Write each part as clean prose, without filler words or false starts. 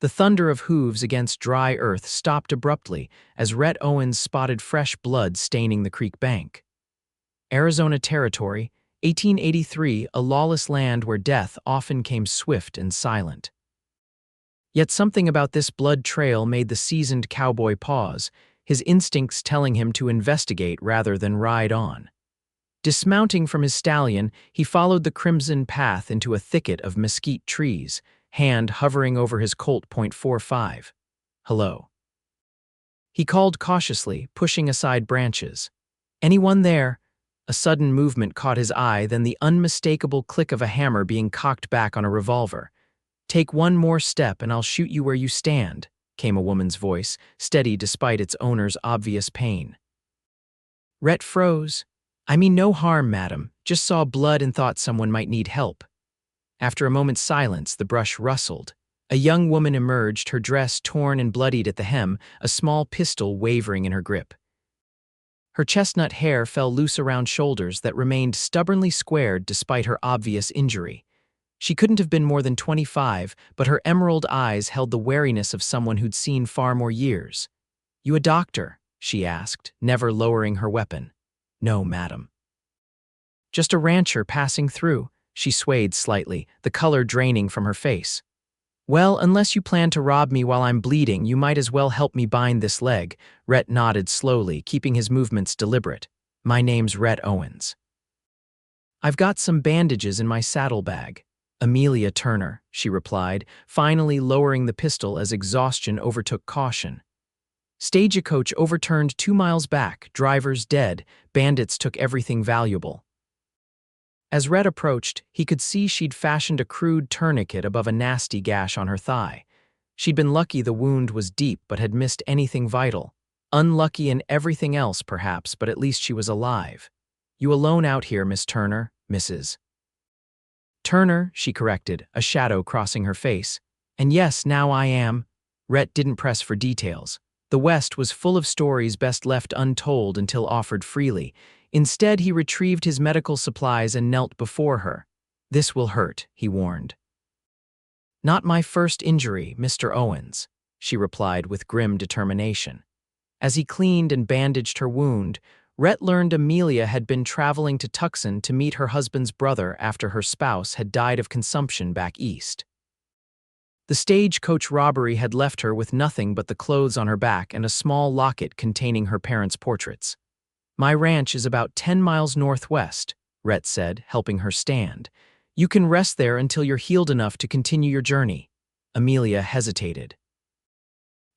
The thunder of hooves against dry earth stopped abruptly as Rhett Owens spotted fresh blood staining the creek bank. Arizona Territory, 1883, a lawless land where death often came swift and silent. Yet something about this blood trail made the seasoned cowboy pause, his instincts telling him to investigate rather than ride on. Dismounting from his stallion, he followed the crimson path into a thicket of mesquite trees, hand hovering over his Colt .45. "Hello." He called cautiously, pushing aside branches. "Anyone there?" A sudden movement caught his eye, then the unmistakable click of a hammer being cocked back on a revolver. "Take one more step and I'll shoot you where you stand," came a woman's voice, steady despite its owner's obvious pain. Rhett froze. "I mean no harm, madam. Just saw blood and thought someone might need help." After a moment's silence, the brush rustled. A young woman emerged, her dress torn and bloodied at the hem, a small pistol wavering in her grip. Her chestnut hair fell loose around shoulders that remained stubbornly squared despite her obvious injury. She couldn't have been more than 25, but her emerald eyes held the wariness of someone who'd seen far more years. "You a doctor?" she asked, never lowering her weapon. "No, madam." "Just a rancher passing through." She swayed slightly, the color draining from her face. "Well, unless you plan to rob me while I'm bleeding, you might as well help me bind this leg." Rhett nodded slowly, keeping his movements deliberate. "My name's Rhett Owens." "I've got some bandages in my saddlebag." "Amelia Turner," she replied, finally lowering the pistol as exhaustion overtook caution. "Stagecoach overturned 2 miles back, drivers dead, bandits took everything valuable." As Rhett approached, he could see she'd fashioned a crude tourniquet above a nasty gash on her thigh. She'd been lucky the wound was deep but had missed anything vital. Unlucky in everything else, perhaps, but at least she was alive. "You alone out here, Miss Turner, Mrs. Turner," she corrected, a shadow crossing her face. "And yes, now I am." Rhett didn't press for details. The West was full of stories best left untold until offered freely. Instead, he retrieved his medical supplies and knelt before her. "This will hurt," he warned. "Not my first injury, Mr. Owens," she replied with grim determination. As he cleaned and bandaged her wound, Rhett learned Amelia had been traveling to Tucson to meet her husband's brother after her spouse had died of consumption back east. The stagecoach robbery had left her with nothing but the clothes on her back and a small locket containing her parents' portraits. "My ranch is about 10 miles northwest," Rhett said, helping her stand. "You can rest there until you're healed enough to continue your journey." Amelia hesitated.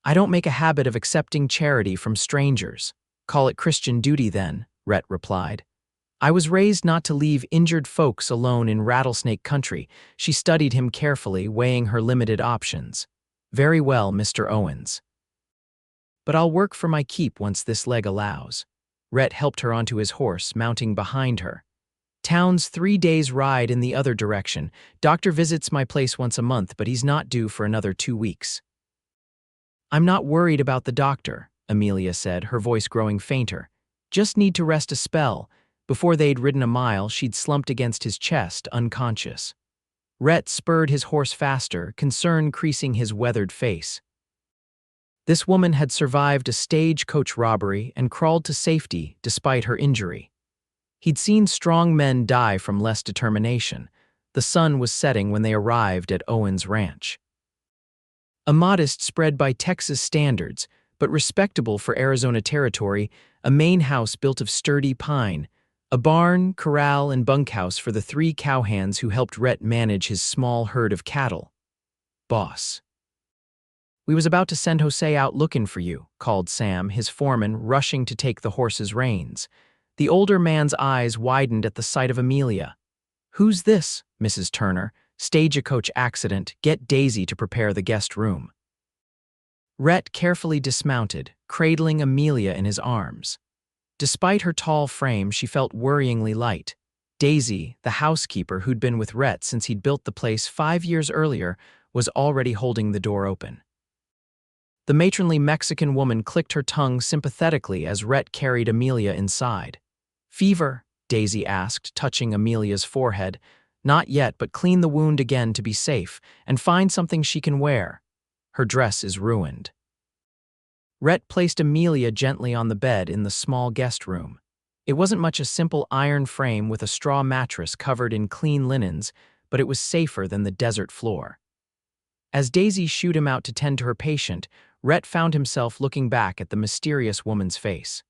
"I don't make a habit of accepting charity from strangers." "Call it Christian duty then," Rhett replied. "I was raised not to leave injured folks alone in rattlesnake country." She studied him carefully, weighing her limited options. "Very well, Mr. Owens. But I'll work for my keep once this leg allows." Rhett helped her onto his horse, mounting behind her. "Town's 3 days' ride in the other direction. Doctor visits my place once a month, but he's not due for another 2 weeks." "I'm not worried about the doctor," Amelia said, her voice growing fainter. "Just need to rest a spell." Before they'd ridden a mile, she'd slumped against his chest, unconscious. Rhett spurred his horse faster, concern creasing his weathered face. This woman had survived a stagecoach robbery and crawled to safety despite her injury. He'd seen strong men die from less determination. The sun was setting when they arrived at Owens' ranch. A modest spread by Texas standards, but respectable for Arizona Territory, a main house built of sturdy pine, a barn, corral, and bunkhouse for the 3 cowhands who helped Rhett manage his small herd of cattle. "Boss, we was about to send Jose out looking for you," called Sam, his foreman, rushing to take the horse's reins. The older man's eyes widened at the sight of Amelia. "Who's this, Mrs. Turner? Stagecoach accident. Get Daisy to prepare the guest room." Rhett carefully dismounted, cradling Amelia in his arms. Despite her tall frame, she felt worryingly light. Daisy, the housekeeper who'd been with Rhett since he'd built the place 5 years earlier, was already holding the door open. The matronly Mexican woman clicked her tongue sympathetically as Rhett carried Amelia inside. "Fever?" Daisy asked, touching Amelia's forehead. "Not yet, but clean the wound again to be safe, and find something she can wear." Her dress is ruined. Rhett placed Amelia gently on the bed in the small guest room. It wasn't much a simple iron frame with a straw mattress covered in clean linens, but it was safer than the desert floor. As Daisy shooed him out to tend to her patient, Rhett found himself looking back at the mysterious woman's face.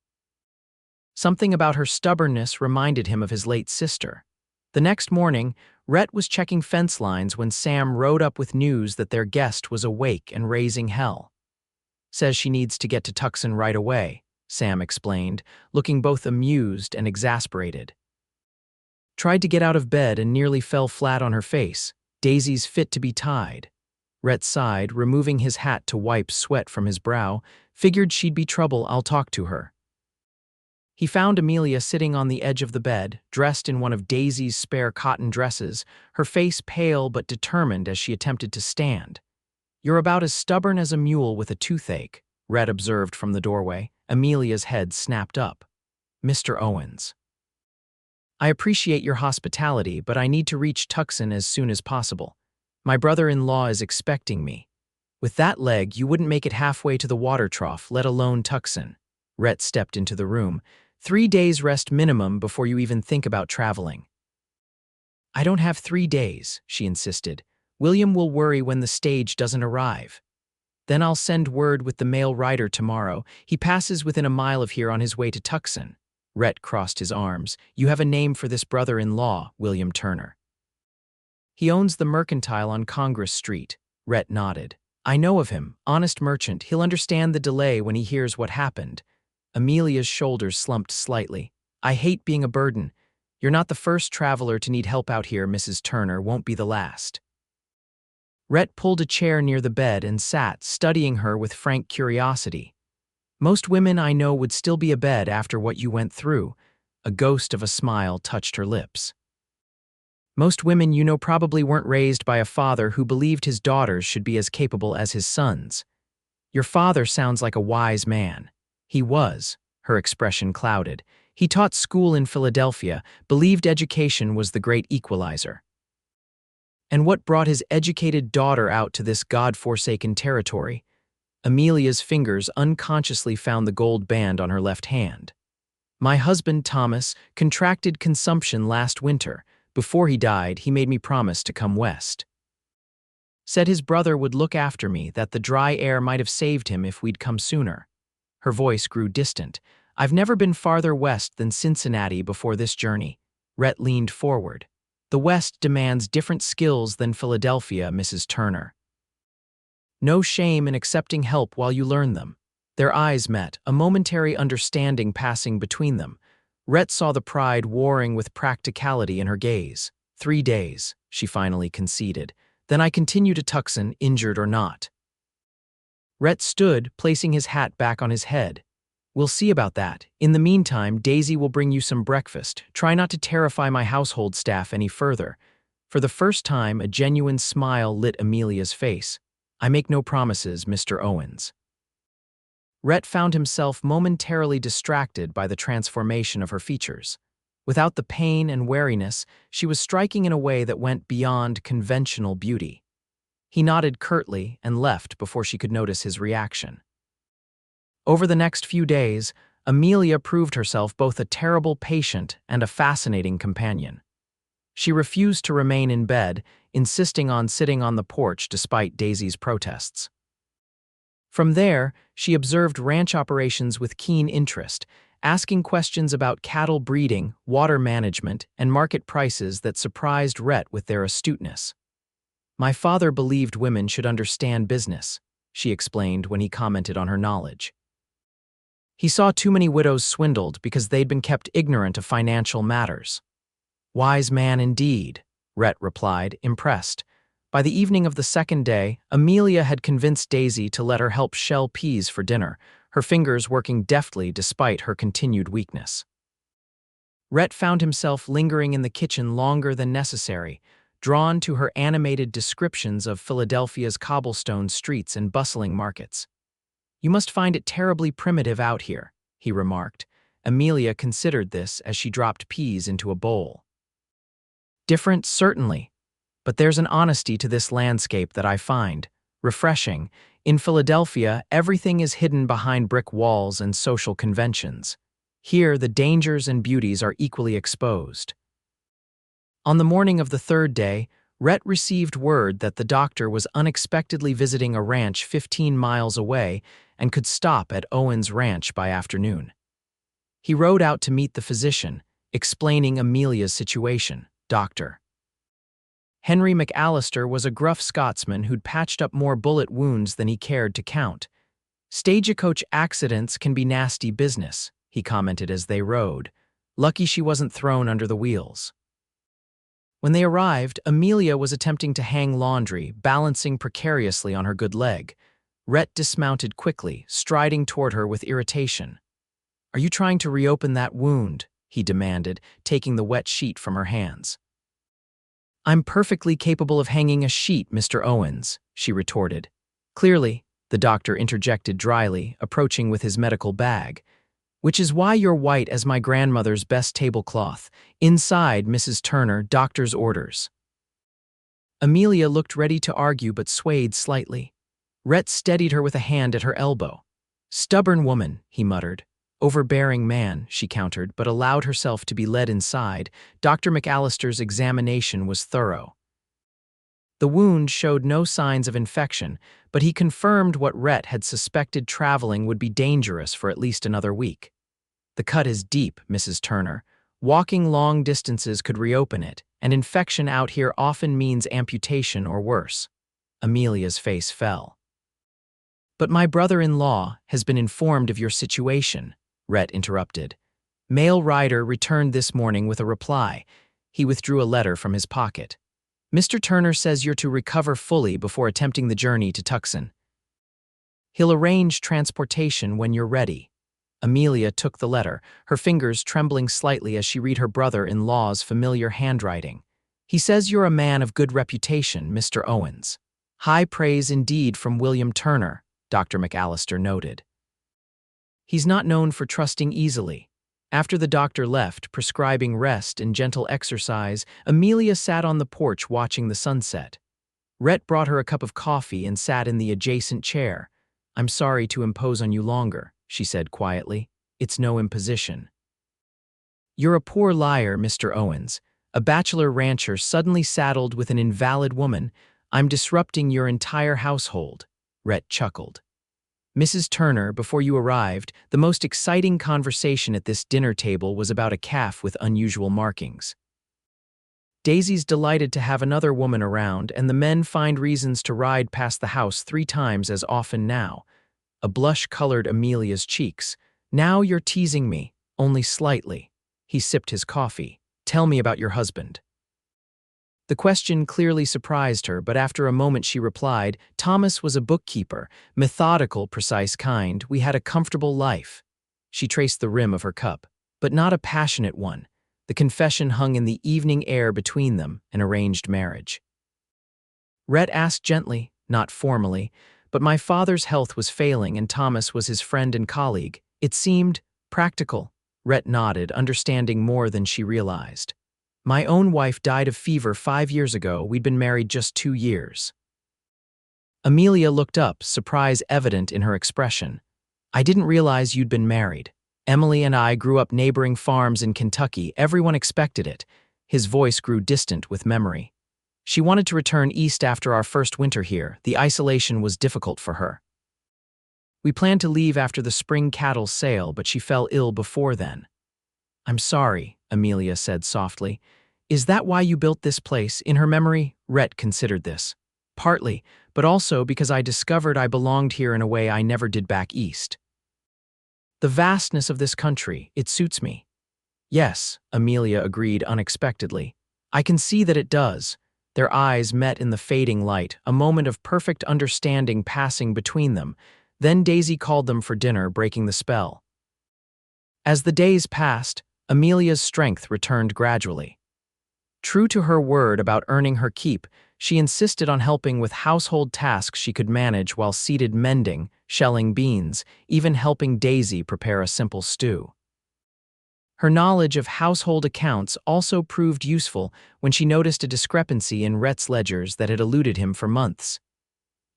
Something about her stubbornness reminded him of his late sister. The next morning, Rhett was checking fence lines when Sam rode up with news that their guest was awake and raising hell. "Says she needs to get to Tucson right away," Sam explained, looking both amused and exasperated. "Tried to get out of bed and nearly fell flat on her face. Daisy's fit to be tied." Rhett sighed, removing his hat to wipe sweat from his brow. "Figured she'd be trouble, I'll talk to her." He found Amelia sitting on the edge of the bed, dressed in one of Daisy's spare cotton dresses, her face pale but determined as she attempted to stand. "You're about as stubborn as a mule with a toothache," Rhett observed from the doorway. Amelia's head snapped up. "Mr. Owens. I appreciate your hospitality, but I need to reach Tucson as soon as possible. My brother-in-law is expecting me. With that leg, you wouldn't make it halfway to the water trough, let alone Tucson." Rhett stepped into the room. 3 days rest minimum before you even think about traveling." "I don't have 3 days," she insisted. "William will worry when the stage doesn't arrive. Then I'll send word with the mail rider tomorrow. He passes within a mile of here on his way to Tucson." Rhett crossed his arms. "You have a name for this brother-in-law, William Turner." "He owns the Mercantile on Congress Street." Rhett nodded. "I know of him. Honest merchant. He'll understand the delay when he hears what happened." Amelia's shoulders slumped slightly. "I hate being a burden. You're not the first traveler to need help out here, Mrs. Turner. Won't be the last." Rhett pulled a chair near the bed and sat, studying her with frank curiosity. "Most women I know would still be abed after what you went through." A ghost of a smile touched her lips. "Most women you know probably weren't raised by a father who believed his daughters should be as capable as his sons. Your father sounds like a wise man." "He was." Her expression clouded. "He taught school in Philadelphia, believed education was the great equalizer." "And what brought his educated daughter out to this God-forsaken territory?" Amelia's fingers unconsciously found the gold band on her left hand. "My husband, Thomas, contracted consumption last winter. Before he died, he made me promise to come west. Said his brother would look after me, that the dry air might have saved him if we'd come sooner." Her voice grew distant. "I've never been farther west than Cincinnati before this journey." Rhett leaned forward. "The West demands different skills than Philadelphia, Mrs. Turner. No shame in accepting help while you learn them." Their eyes met, a momentary understanding passing between them. Rhett saw the pride warring with practicality in her gaze. 3 days, she finally conceded. "Then I continue to Tucson, injured or not." Rhett stood, placing his hat back on his head. "We'll see about that. In the meantime, Daisy will bring you some breakfast. Try not to terrify my household staff any further." For the first time, a genuine smile lit Amelia's face. "I make no promises, Mr. Owens." Rhett found himself momentarily distracted by the transformation of her features. Without the pain and wariness, she was striking in a way that went beyond conventional beauty. He nodded curtly and left before she could notice his reaction. Over the next few days, Amelia proved herself both a terrible patient and a fascinating companion. She refused to remain in bed, insisting on sitting on the porch despite Daisy's protests. From there, she observed ranch operations with keen interest, asking questions about cattle breeding, water management, and market prices that surprised Rhett with their astuteness. "My father believed women should understand business," she explained when he commented on her knowledge. "He saw too many widows swindled because they'd been kept ignorant of financial matters." "Wise man indeed," Rhett replied, impressed. By the evening of the second day, Amelia had convinced Daisy to let her help shell peas for dinner, her fingers working deftly despite her continued weakness. Rhett found himself lingering in the kitchen longer than necessary, drawn to her animated descriptions of Philadelphia's cobblestone streets and bustling markets. "You must find it terribly primitive out here," he remarked. Amelia considered this as she dropped peas into a bowl. "Different, certainly, but there's an honesty to this landscape that I find," Refreshing. In Philadelphia, everything is hidden behind brick walls and social conventions. Here, the dangers and beauties are equally exposed. On the morning of the third day, Rhett received word that the doctor was unexpectedly visiting a ranch 15 miles away and could stop at Owens' ranch by afternoon. He rode out to meet the physician, explaining Amelia's situation. Doctor Henry McAllister was a gruff Scotsman who'd patched up more bullet wounds than he cared to count. Stagecoach accidents can be nasty business, he commented as they rode. Lucky she wasn't thrown under the wheels. When they arrived, Amelia was attempting to hang laundry, balancing precariously on her good leg. Rhett dismounted quickly, striding toward her with irritation. "Are you trying to reopen that wound?" he demanded, taking the wet sheet from her hands. "I'm perfectly capable of hanging a sheet, Mr. Owens," she retorted. "Clearly," the doctor interjected dryly, approaching with his medical bag. "Which is why you're white as my grandmother's best tablecloth. Inside, Mrs. Turner, doctor's orders." Amelia looked ready to argue but swayed slightly. Rhett steadied her with a hand at her elbow. "Stubborn woman," he muttered. "Overbearing man," she countered, but allowed herself to be led inside. Dr. McAllister's examination was thorough. The wound showed no signs of infection, but he confirmed what Rhett had suspected: traveling would be dangerous for at least another week. "The cut is deep, Mrs. Turner. Walking long distances could reopen it, and infection out here often means amputation or worse." Amelia's face fell. "But my brother-in-law has been informed of your situation," Rhett interrupted. "Mail rider returned this morning with a reply." He withdrew a letter from his pocket. "Mr. Turner says you're to recover fully before attempting the journey to Tucson. He'll arrange transportation when you're ready." Amelia took the letter, her fingers trembling slightly as she read her brother-in-law's familiar handwriting. "He says you're a man of good reputation, Mr. Owens." "High praise indeed from William Turner," Dr. McAllister noted. "He's not known for trusting easily." After the doctor left, prescribing rest and gentle exercise, Amelia sat on the porch watching the sunset. Rhett brought her a cup of coffee and sat in the adjacent chair. "I'm sorry to impose on you longer," she said quietly. "It's no imposition." "You're a poor liar, Mr. Owens. A bachelor rancher suddenly saddled with an invalid woman. I'm disrupting your entire household," Rhett chuckled. "Mrs. Turner, before you arrived, the most exciting conversation at this dinner table was about a calf with unusual markings. Daisy's delighted to have another woman around, and the men find reasons to ride past the house 3 times as often now." A blush colored Amelia's cheeks. "Now you're teasing me, only slightly." He sipped his coffee. "Tell me about your husband." The question clearly surprised her, but after a moment she replied, "Thomas was a bookkeeper, methodical, precise kind. We had a comfortable life." She traced the rim of her cup, but not a passionate one. The confession hung in the evening air between them, an arranged marriage. Rhett asked gently, not formally, "But my father's health was failing and Thomas was his friend and colleague. It seemed practical." Rhett nodded, understanding more than she realized. "My own wife died of fever 5 years ago. We'd been married just 2 years." Amelia looked up, surprise evident in her expression. "I didn't realize you'd been married. Emily and I grew up neighboring farms in Kentucky. Everyone expected it." His voice grew distant with memory. "She wanted to return east after our first winter here. The isolation was difficult for her. We planned to leave after the spring cattle sale, but she fell ill before then." "I'm sorry," Amelia said softly. "Is that why you built this place?" In her memory, Rhett considered this. "Partly, but also because I discovered I belonged here in a way I never did back east. The vastness of this country, it suits me." "Yes," Amelia agreed unexpectedly. "I can see that it does." Their eyes met in the fading light, a moment of perfect understanding passing between them. Then Daisy called them for dinner, breaking the spell. As the days passed, Amelia's strength returned gradually. True to her word about earning her keep, she insisted on helping with household tasks she could manage while seated mending, shelling beans, even helping Daisy prepare a simple stew. Her knowledge of household accounts also proved useful when she noticed a discrepancy in Rhett's ledgers that had eluded him for months.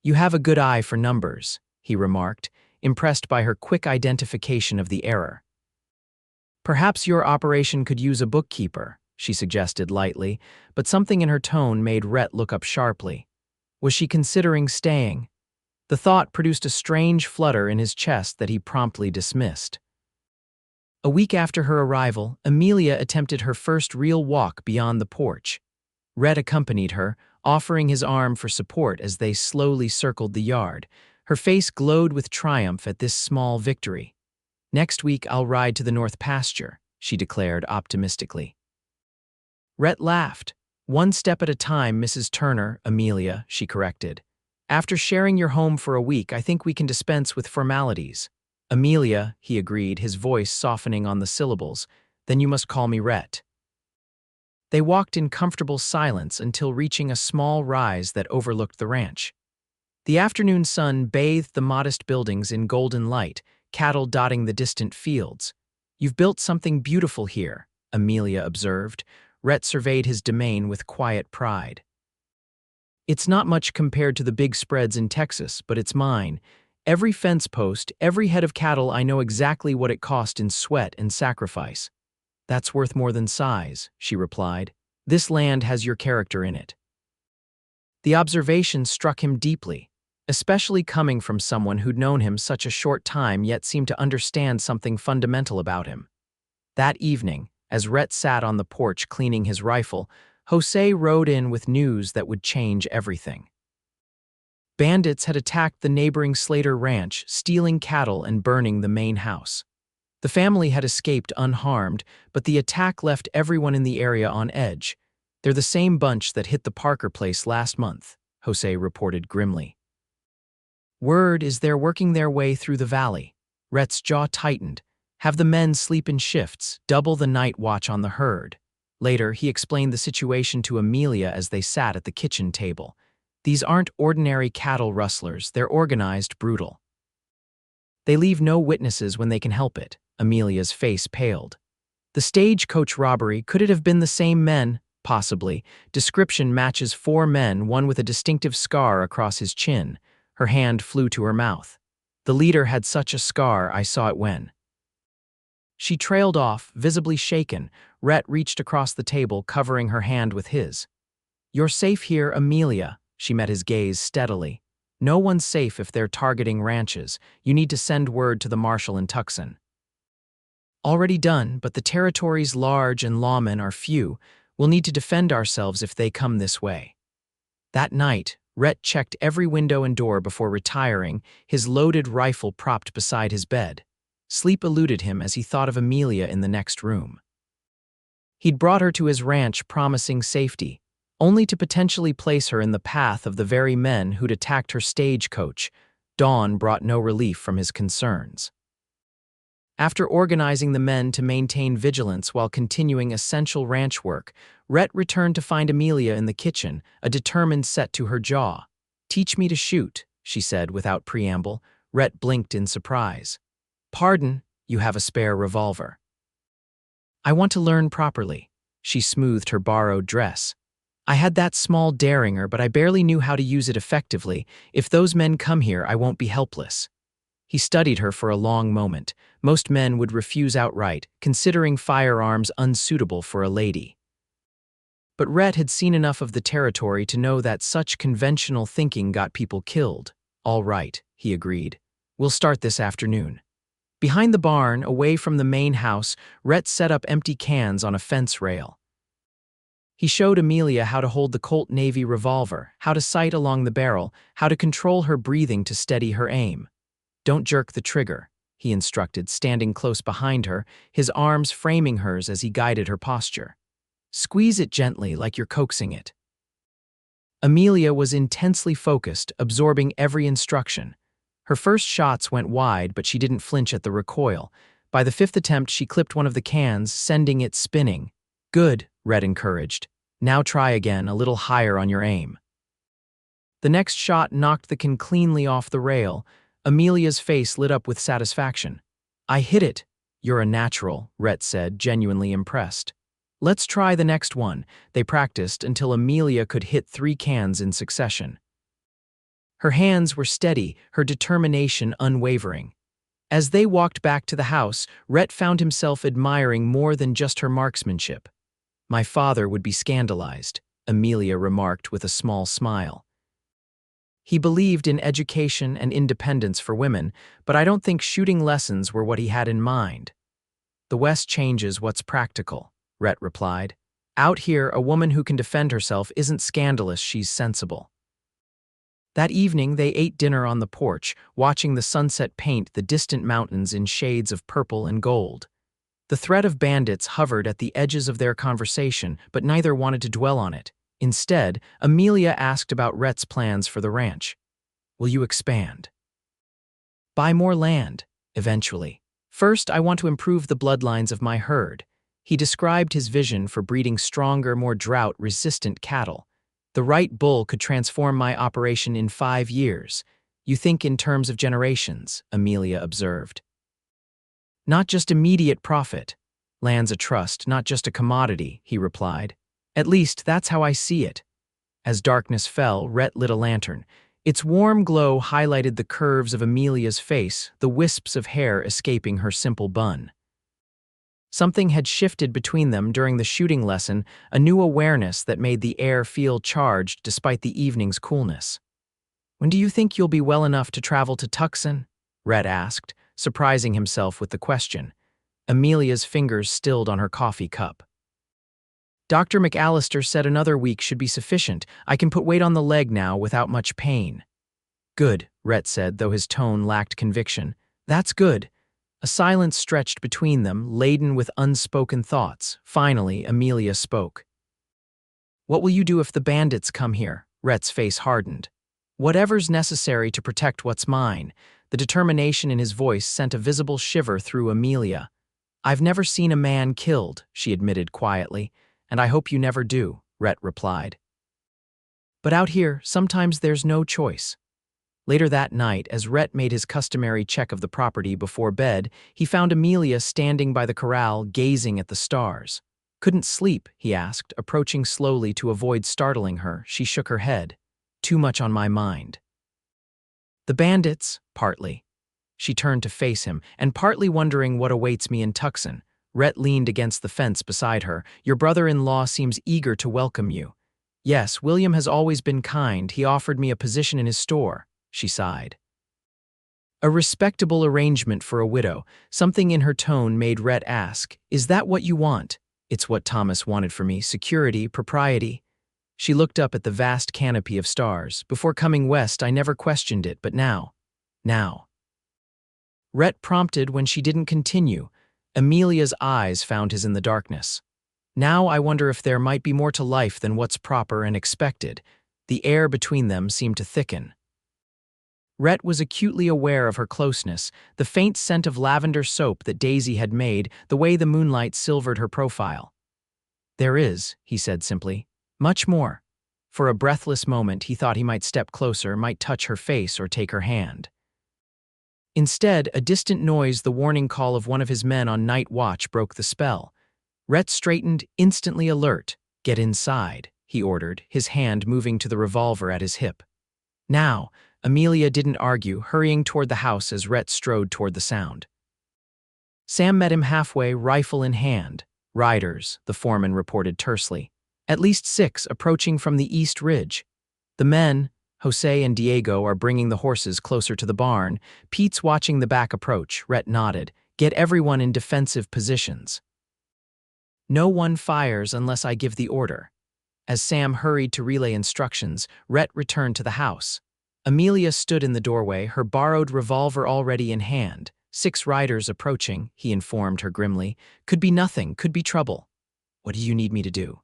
You have a good eye for numbers, he remarked, impressed by her quick identification of the error. Perhaps your operation could use a bookkeeper, she suggested lightly, but something in her tone made Rhett look up sharply. Was she considering staying? The thought produced a strange flutter in his chest that he promptly dismissed. A week after her arrival, Amelia attempted her first real walk beyond the porch. Rhett accompanied her, offering his arm for support as they slowly circled the yard. Her face glowed with triumph at this small victory. Next week I'll ride to the north pasture, she declared optimistically. Rhett laughed. One step at a time, Mrs. Turner, Amelia, she corrected. After sharing your home for a week, I think we can dispense with formalities. Amelia, he agreed, his voice softening on the syllables. Then you must call me Rhett. They walked in comfortable silence until reaching a small rise that overlooked the ranch. The afternoon sun bathed the modest buildings in golden light, cattle dotting the distant fields. You've built something beautiful here, Amelia observed. Rhett surveyed his domain with quiet pride. It's not much compared to the big spreads in Texas, but it's mine. Every fence post, every head of cattle, I know exactly what it cost in sweat and sacrifice. That's worth more than size, she replied. This land has your character in it. The observation struck him deeply, especially coming from someone who'd known him such a short time yet seemed to understand something fundamental about him. That evening, as Rhett sat on the porch cleaning his rifle, Jose rode in with news that would change everything. Bandits had attacked the neighboring Slater ranch, stealing cattle and burning the main house. The family had escaped unharmed, but the attack left everyone in the area on edge. They're the same bunch that hit the Parker place last month, Jose reported grimly. Word is they're working their way through the valley. Rhett's jaw tightened. Have the men sleep in shifts, double the night watch on the herd. Later, he explained the situation to Amelia as they sat at the kitchen table. These aren't ordinary cattle rustlers, they're organized, brutal. They leave no witnesses when they can help it. Amelia's face paled. The stagecoach robbery, could it have been the same men? Possibly. Description matches 4 men, one with a distinctive scar across his chin. Her hand flew to her mouth. The leader had such a scar, I saw it when. She trailed off, visibly shaken. Rhett reached across the table, covering her hand with his. You're safe here, Amelia. She met his gaze steadily. No one's safe if they're targeting ranches. You need to send word to the marshal in Tucson. Already done, but the territory's large and lawmen are few. We'll need to defend ourselves if they come this way. That night, Rhett checked every window and door before retiring, his loaded rifle propped beside his bed. Sleep eluded him as he thought of Amelia in the next room. He'd brought her to his ranch promising safety, only to potentially place her in the path of the very men who'd attacked her stagecoach. Dawn brought no relief from his concerns. After organizing the men to maintain vigilance while continuing essential ranch work, Rhett returned to find Amelia in the kitchen, a determined set to her jaw. Teach me to shoot, she said without preamble. Rhett blinked in surprise. Pardon, you have a spare revolver. I want to learn properly. She smoothed her borrowed dress. I had that small derringer, but I barely knew how to use it effectively. If those men come here, I won't be helpless. He studied her for a long moment. Most men would refuse outright, considering firearms unsuitable for a lady. But Rhett had seen enough of the territory to know that such conventional thinking got people killed. All right, he agreed. We'll start this afternoon. Behind the barn, away from the main house, Rhett set up empty cans on a fence rail. He showed Amelia how to hold the Colt Navy revolver, how to sight along the barrel, how to control her breathing to steady her aim. Don't jerk the trigger, he instructed, standing close behind her, his arms framing hers as he guided her posture. Squeeze it gently, like you're coaxing it. Amelia was intensely focused, absorbing every instruction. Her first shots went wide, but she didn't flinch at the recoil. By the 5th attempt, she clipped one of the cans, sending it spinning. Good, Rhett encouraged. Now try again, a little higher on your aim. The next shot knocked the can cleanly off the rail. Amelia's face lit up with satisfaction. I hit it. You're a natural, Rhett said, genuinely impressed. Let's try the next one. They practiced until Amelia could hit 3 cans in succession. Her hands were steady, her determination unwavering. As they walked back to the house, Rhett found himself admiring more than just her marksmanship. "My father would be scandalized," Amelia remarked with a small smile. "He believed in education and independence for women, but I don't think shooting lessons were what he had in mind." "The West changes what's practical," Rhett replied. "Out here, a woman who can defend herself isn't scandalous, she's sensible." That evening, they ate dinner on the porch, watching the sunset paint the distant mountains in shades of purple and gold. The threat of bandits hovered at the edges of their conversation, but neither wanted to dwell on it. Instead, Amelia asked about Rhett's plans for the ranch. "Will you expand?" "Buy more land, eventually. First, I want to improve the bloodlines of my herd." He described his vision for breeding stronger, more drought-resistant cattle. "The right bull could transform my operation in 5 years." "You think in terms of generations," Amelia observed. "Not just immediate profit. Land's a trust, not just a commodity," he replied. "At least, that's how I see it." As darkness fell, Rhett lit a lantern. Its warm glow highlighted the curves of Amelia's face, the wisps of hair escaping her simple bun. Something had shifted between them during the shooting lesson, a new awareness that made the air feel charged despite the evening's coolness. "When do you think you'll be well enough to travel to Tucson?" Rhett asked, surprising himself with the question. Amelia's fingers stilled on her coffee cup. "Dr. McAllister said another week should be sufficient. I can put weight on the leg now without much pain." "Good," Rhett said, though his tone lacked conviction. "That's good." A silence stretched between them, laden with unspoken thoughts. Finally, Amelia spoke. "What will you do if the bandits come here?" Rhett's face hardened. "Whatever's necessary to protect what's mine." The determination in his voice sent a visible shiver through Amelia. "I've never seen a man killed," she admitted quietly. "And I hope you never do," Rhett replied. "But out here, sometimes there's no choice." Later that night, as Rhett made his customary check of the property before bed, he found Amelia standing by the corral, gazing at the stars. "Couldn't sleep?" he asked, approaching slowly to avoid startling her. She shook her head. "Too much on my mind." "The bandits?" "Partly." She turned to face him, "and partly wondering what awaits me in Tucson." Rhett leaned against the fence beside her. "Your brother-in-law seems eager to welcome you." "Yes, William has always been kind. He offered me a position in his store." She sighed. "A respectable arrangement for a widow." Something in her tone made Rhett ask, "Is that what you want?" "It's what Thomas wanted for me. Security, propriety." She looked up at the vast canopy of stars. "Before coming west, I never questioned it, but now." "Now." Rhett prompted when she didn't continue. Amelia's eyes found his in the darkness. "Now I wonder if there might be more to life than what's proper and expected." The air between them seemed to thicken. Rhett was acutely aware of her closeness, the faint scent of lavender soap that Daisy had made, the way the moonlight silvered her profile. "There is," he said simply. "Much more." For a breathless moment, he thought he might step closer, might touch her face or take her hand. Instead, a distant noise, the warning call of one of his men on night watch, broke the spell. Rhett straightened, instantly alert. "Get inside," he ordered, his hand moving to the revolver at his hip. "Now." Amelia didn't argue, hurrying toward the house as Rhett strode toward the sound. Sam met him halfway, rifle in hand. "Riders," the foreman reported tersely. "At least 6, approaching from the east ridge. The men, Jose and Diego, are bringing the horses closer to the barn. Pete's watching the back approach." Rhett nodded. "Get everyone in defensive positions. No one fires unless I give the order." As Sam hurried to relay instructions, Rhett returned to the house. Amelia stood in the doorway, her borrowed revolver already in hand. 6 riders approaching," he informed her grimly. "Could be nothing, could be trouble." "What do you need me to do?"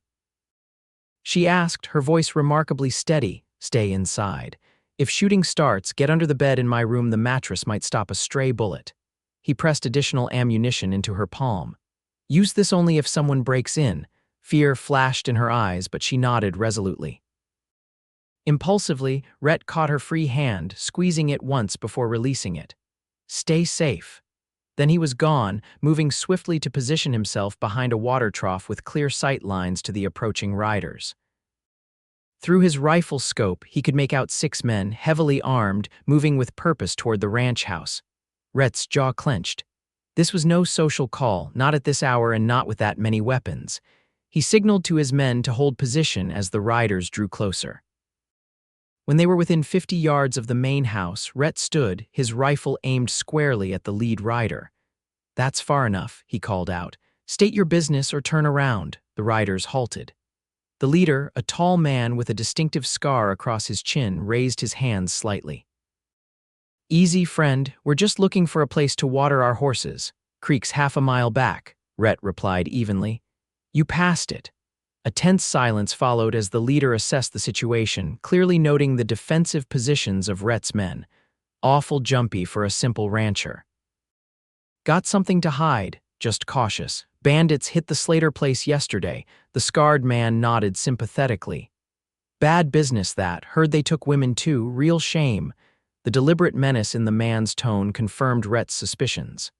she asked, her voice remarkably steady. "Stay inside. If shooting starts, get under the bed in my room. The mattress might stop a stray bullet." He pressed additional ammunition into her palm. "Use this only if someone breaks in." Fear flashed in her eyes, but she nodded resolutely. Impulsively, Rhett caught her free hand, squeezing it once before releasing it. "Stay safe." Then he was gone, moving swiftly to position himself behind a water trough with clear sight lines to the approaching riders. Through his rifle scope, he could make out 6 men, heavily armed, moving with purpose toward the ranch house. Rhett's jaw clenched. This was no social call, not at this hour and not with that many weapons. He signaled to his men to hold position as the riders drew closer. When they were within 50 yards of the main house, Rhett stood, his rifle aimed squarely at the lead rider. "That's far enough," he called out. "State your business or turn around." The riders halted. The leader, a tall man with a distinctive scar across his chin, raised his hands slightly. "Easy, friend. We're just looking for a place to water our horses. Creek's half a mile back," Rhett replied evenly. "You passed it." A tense silence followed as the leader assessed the situation, clearly noting the defensive positions of Rhett's men. Awful jumpy for a simple rancher. "Got something to hide, just cautious. Bandits hit the Slater place yesterday." The scarred man nodded sympathetically. "Bad business that. Heard they took women too. Real shame." The deliberate menace in the man's tone confirmed Rhett's suspicions.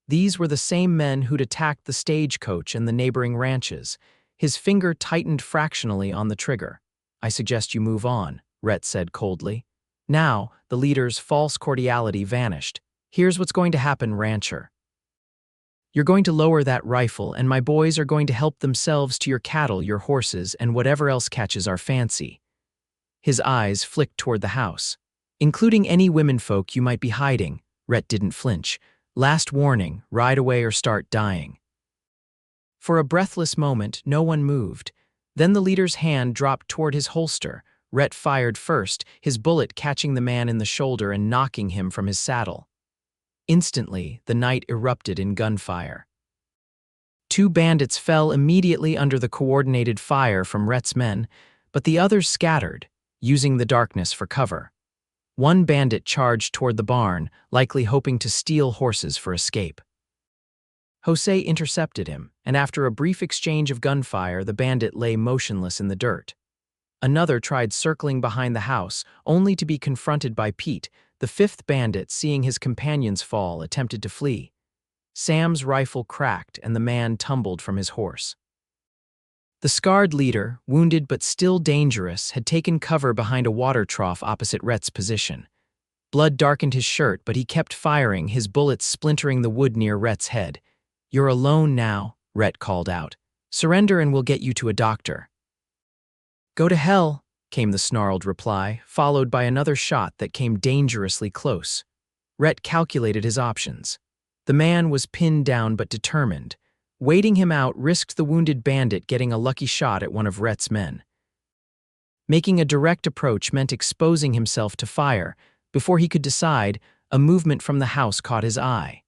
These were the same men who'd attacked the stagecoach and the neighboring ranches. His finger tightened fractionally on the trigger. "I suggest you move on," Rhett said coldly. Now, the leader's false cordiality vanished. "Here's what's going to happen, rancher. You're going to lower that rifle, and my boys are going to help themselves to your cattle, your horses, and whatever else catches our fancy." His eyes flicked toward the house. "Including any womenfolk you might be hiding." Rhett didn't flinch. "Last warning, ride away or start dying." For a breathless moment, no one moved. Then the leader's hand dropped toward his holster. Rhett fired first, his bullet catching the man in the shoulder and knocking him from his saddle. Instantly, the night erupted in gunfire. 2 bandits fell immediately under the coordinated fire from Rhett's men, but the others scattered, using the darkness for cover. One bandit charged toward the barn, likely hoping to steal horses for escape. Jose intercepted him, and after a brief exchange of gunfire, the bandit lay motionless in the dirt. Another tried circling behind the house, only to be confronted by Pete. The 5th bandit, seeing his companions fall, attempted to flee. Sam's rifle cracked, and the man tumbled from his horse. The scarred leader, wounded but still dangerous, had taken cover behind a water trough opposite Rhett's position. Blood darkened his shirt, but he kept firing, his bullets splintering the wood near Rhett's head. "You're alone now," Rhett called out. "Surrender and we'll get you to a doctor." "Go to hell," came the snarled reply, followed by another shot that came dangerously close. Rhett calculated his options. The man was pinned down but determined. Waiting him out risked the wounded bandit getting a lucky shot at one of Rhett's men. Making a direct approach meant exposing himself to fire. Before he could decide, a movement from the house caught his eye.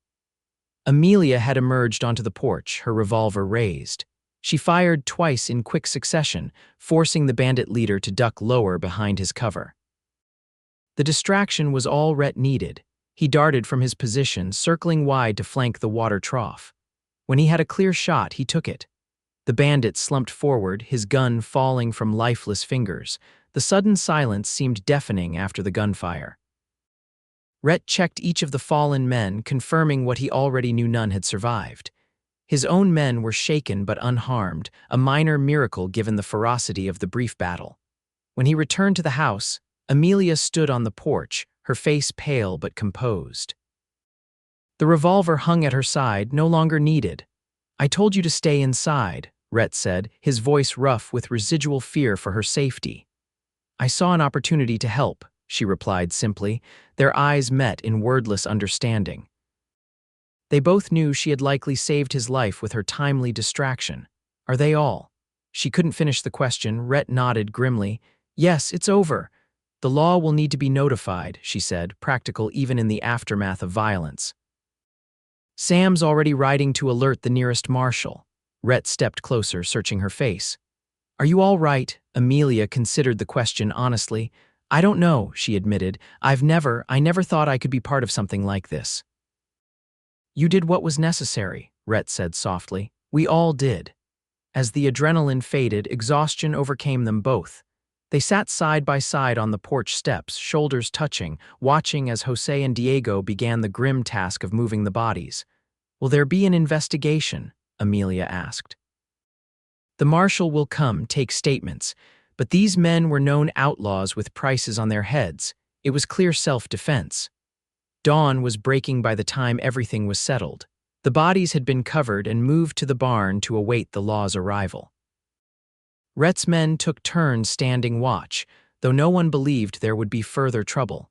Amelia had emerged onto the porch, her revolver raised. She fired twice in quick succession, forcing the bandit leader to duck lower behind his cover. The distraction was all Rhett needed. He darted from his position, circling wide to flank the water trough. When he had a clear shot, he took it. The bandit slumped forward, his gun falling from lifeless fingers. The sudden silence seemed deafening after the gunfire. Rhett checked each of the fallen men, confirming what he already knew: none had survived. His own men were shaken but unharmed, a minor miracle given the ferocity of the brief battle. When he returned to the house, Amelia stood on the porch, her face pale but composed. The revolver hung at her side, no longer needed. "I told you to stay inside," Rhett said, his voice rough with residual fear for her safety. "I saw an opportunity to help," she replied simply. Their eyes met in wordless understanding. They both knew she had likely saved his life with her timely distraction. "Are they all?" She couldn't finish the question. Rhett nodded grimly. "Yes, it's over. The law will need to be notified," she said, practical even in the aftermath of violence. "Sam's already riding to alert the nearest marshal." Rhett stepped closer, searching her face. "Are you all right?" Amelia considered the question honestly. "I don't know," she admitted. I never thought I could be part of something like this." "You did what was necessary," Rhett said softly. "We all did." As the adrenaline faded, exhaustion overcame them both. They sat side by side on the porch steps, shoulders touching, watching as Jose and Diego began the grim task of moving the bodies. "Will there be an investigation?" Amelia asked. "The marshal will come, take statements. But these men were known outlaws with prices on their heads. It was clear self-defense. Dawn was breaking by the time everything was settled. The bodies had been covered and moved to the barn to await the law's arrival. Rhett's men took turns standing watch, though no one believed there would be further trouble.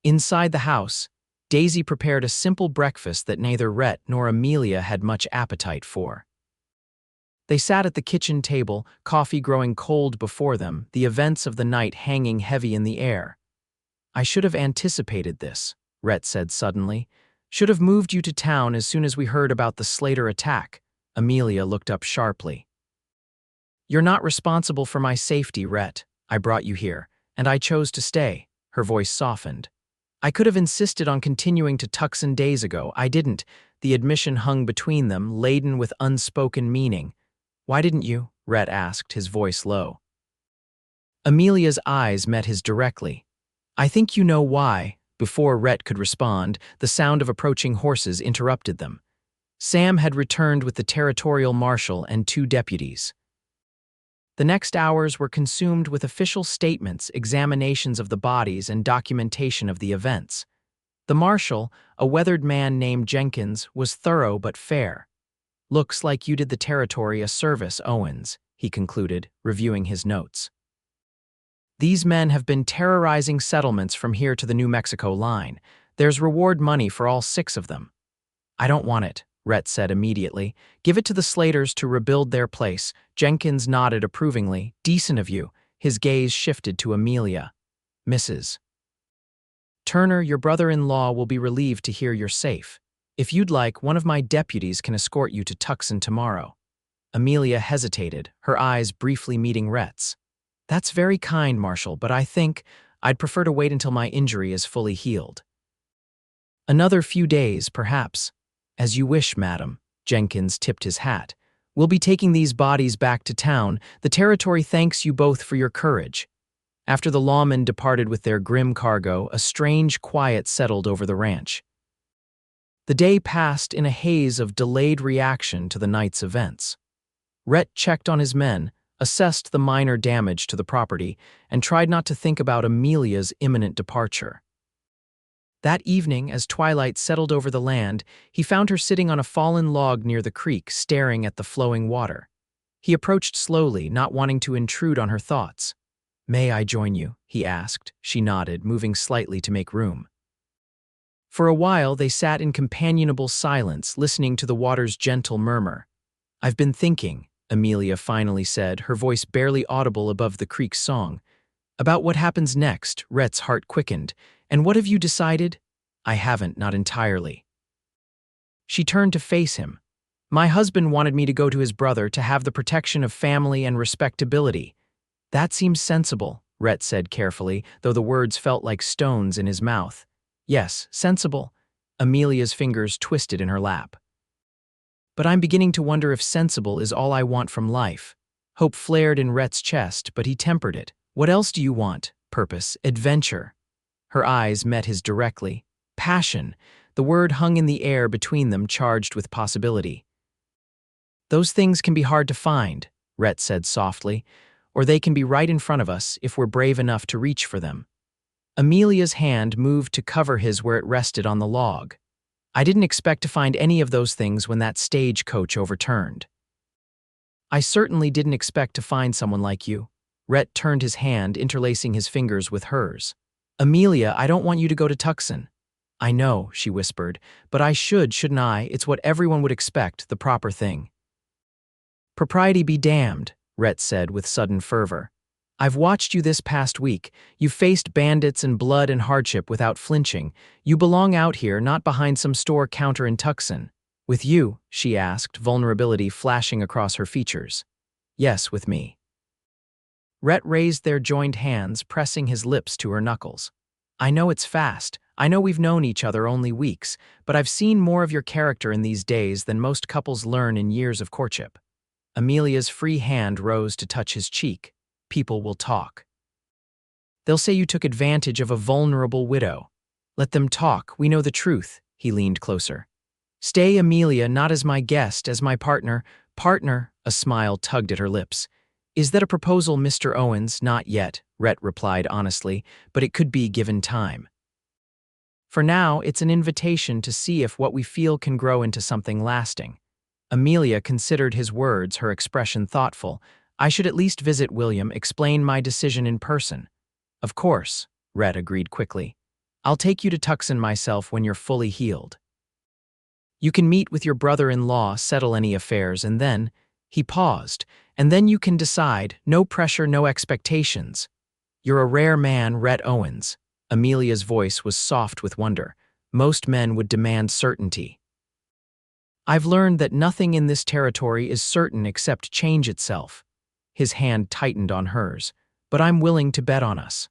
Inside the house, Daisy prepared a simple breakfast that neither Rhett nor Amelia had much appetite for. They sat at the kitchen table, coffee growing cold before them, the events of the night hanging heavy in the air. "I should have anticipated this," Rhett said suddenly. "Should have moved you to town as soon as we heard about the Slater attack." Amelia looked up sharply. "You're not responsible for my safety, Rhett. I brought you here, and I chose to stay." Her voice softened. "I could have insisted on continuing to Tucson days ago. I didn't." The admission hung between them, laden with unspoken meaning. "Why didn't you?" Rhett asked, his voice low. Amelia's eyes met his directly. "I think you know why." Before Rhett could respond, the sound of approaching horses interrupted them. Sam had returned with the territorial marshal and 2 deputies. The next hours were consumed with official statements, examinations of the bodies, and documentation of the events. The marshal, a weathered man named Jenkins, was thorough but fair. "Looks like you did the territory a service, Owens," he concluded, reviewing his notes. "These men have been terrorizing settlements from here to the New Mexico line. There's reward money for all 6 of them." "I don't want it," Rhett said immediately. "Give it to the Slaters to rebuild their place." Jenkins nodded approvingly. "Decent of you." His gaze shifted to Amelia. "Mrs. Turner, your brother-in-law will be relieved to hear you're safe. If you'd like, one of my deputies can escort you to Tucson tomorrow." Amelia hesitated, her eyes briefly meeting Rhett's. "That's very kind, Marshal, but I think I'd prefer to wait until my injury is fully healed." "Another few days, perhaps." "As you wish, madam." Jenkins tipped his hat. "We'll be taking these bodies back to town. The territory thanks you both for your courage." After the lawmen departed with their grim cargo, a strange quiet settled over the ranch. The day passed in a haze of delayed reaction to the night's events. Rhett checked on his men, assessed the minor damage to the property, and tried not to think about Amelia's imminent departure. That evening, as twilight settled over the land, he found her sitting on a fallen log near the creek, staring at the flowing water. He approached slowly, not wanting to intrude on her thoughts. "May I join you?" he asked. She nodded, moving slightly to make room. For a while, they sat in companionable silence, listening to the water's gentle murmur. "I've been thinking," Amelia finally said, her voice barely audible above the creek's song. "About what happens next." Rhett's heart quickened. "And what have you decided?" "I haven't, not entirely." She turned to face him. "My husband wanted me to go to his brother to have the protection of family and respectability." "That seems sensible," Rhett said carefully, though the words felt like stones in his mouth. "Yes, sensible." Amelia's fingers twisted in her lap. "But I'm beginning to wonder if sensible is all I want from life." Hope flared in Rhett's chest, but he tempered it. "What else do you want?" "Purpose, adventure." Her eyes met his directly. "Passion." The word hung in the air between them, charged with possibility. "Those things can be hard to find," Rhett said softly, "or they can be right in front of us if we're brave enough to reach for them." Amelia's hand moved to cover his where it rested on the log. "I didn't expect to find any of those things when that stagecoach overturned." "I certainly didn't expect to find someone like you." Rhett turned his hand, interlacing his fingers with hers. "Amelia, I don't want you to go to Tucson." "I know," she whispered, "but I shouldn't I? It's what everyone would expect, the proper thing." "Propriety be damned," Rhett said with sudden fervor. "I've watched you this past week. You've faced bandits and blood and hardship without flinching. You belong out here, not behind some store counter in Tucson." "With you?" she asked, vulnerability flashing across her features. "Yes, with me." Rhett raised their joined hands, pressing his lips to her knuckles. "I know it's fast. I know we've known each other only weeks, but I've seen more of your character in these days than most couples learn in years of courtship." Amelia's free hand rose to touch his cheek. "People will talk. They'll say you took advantage of a vulnerable widow." "Let them talk. We know the truth." He leaned closer. "Stay, Amelia, not as my guest, as my partner." "Partner," a smile tugged at her lips. Is that a proposal, Mr. Owens? Not yet, Rhett replied honestly, but it could be given time. For now, it's an invitation to see if what we feel can grow into something lasting. Amelia considered his words, her expression thoughtful. I should at least visit William, explain my decision in person. Of course, Rhett agreed quickly. I'll take you to Tucson myself when you're fully healed. You can meet with your brother-in-law, settle any affairs, and then, he paused, and then you can decide, no pressure, no expectations. You're a rare man, Rhett Owens. Amelia's voice was soft with wonder. Most men would demand certainty. I've learned that nothing in this territory is certain except change itself. His hand tightened on hers. But I'm willing to bet on us.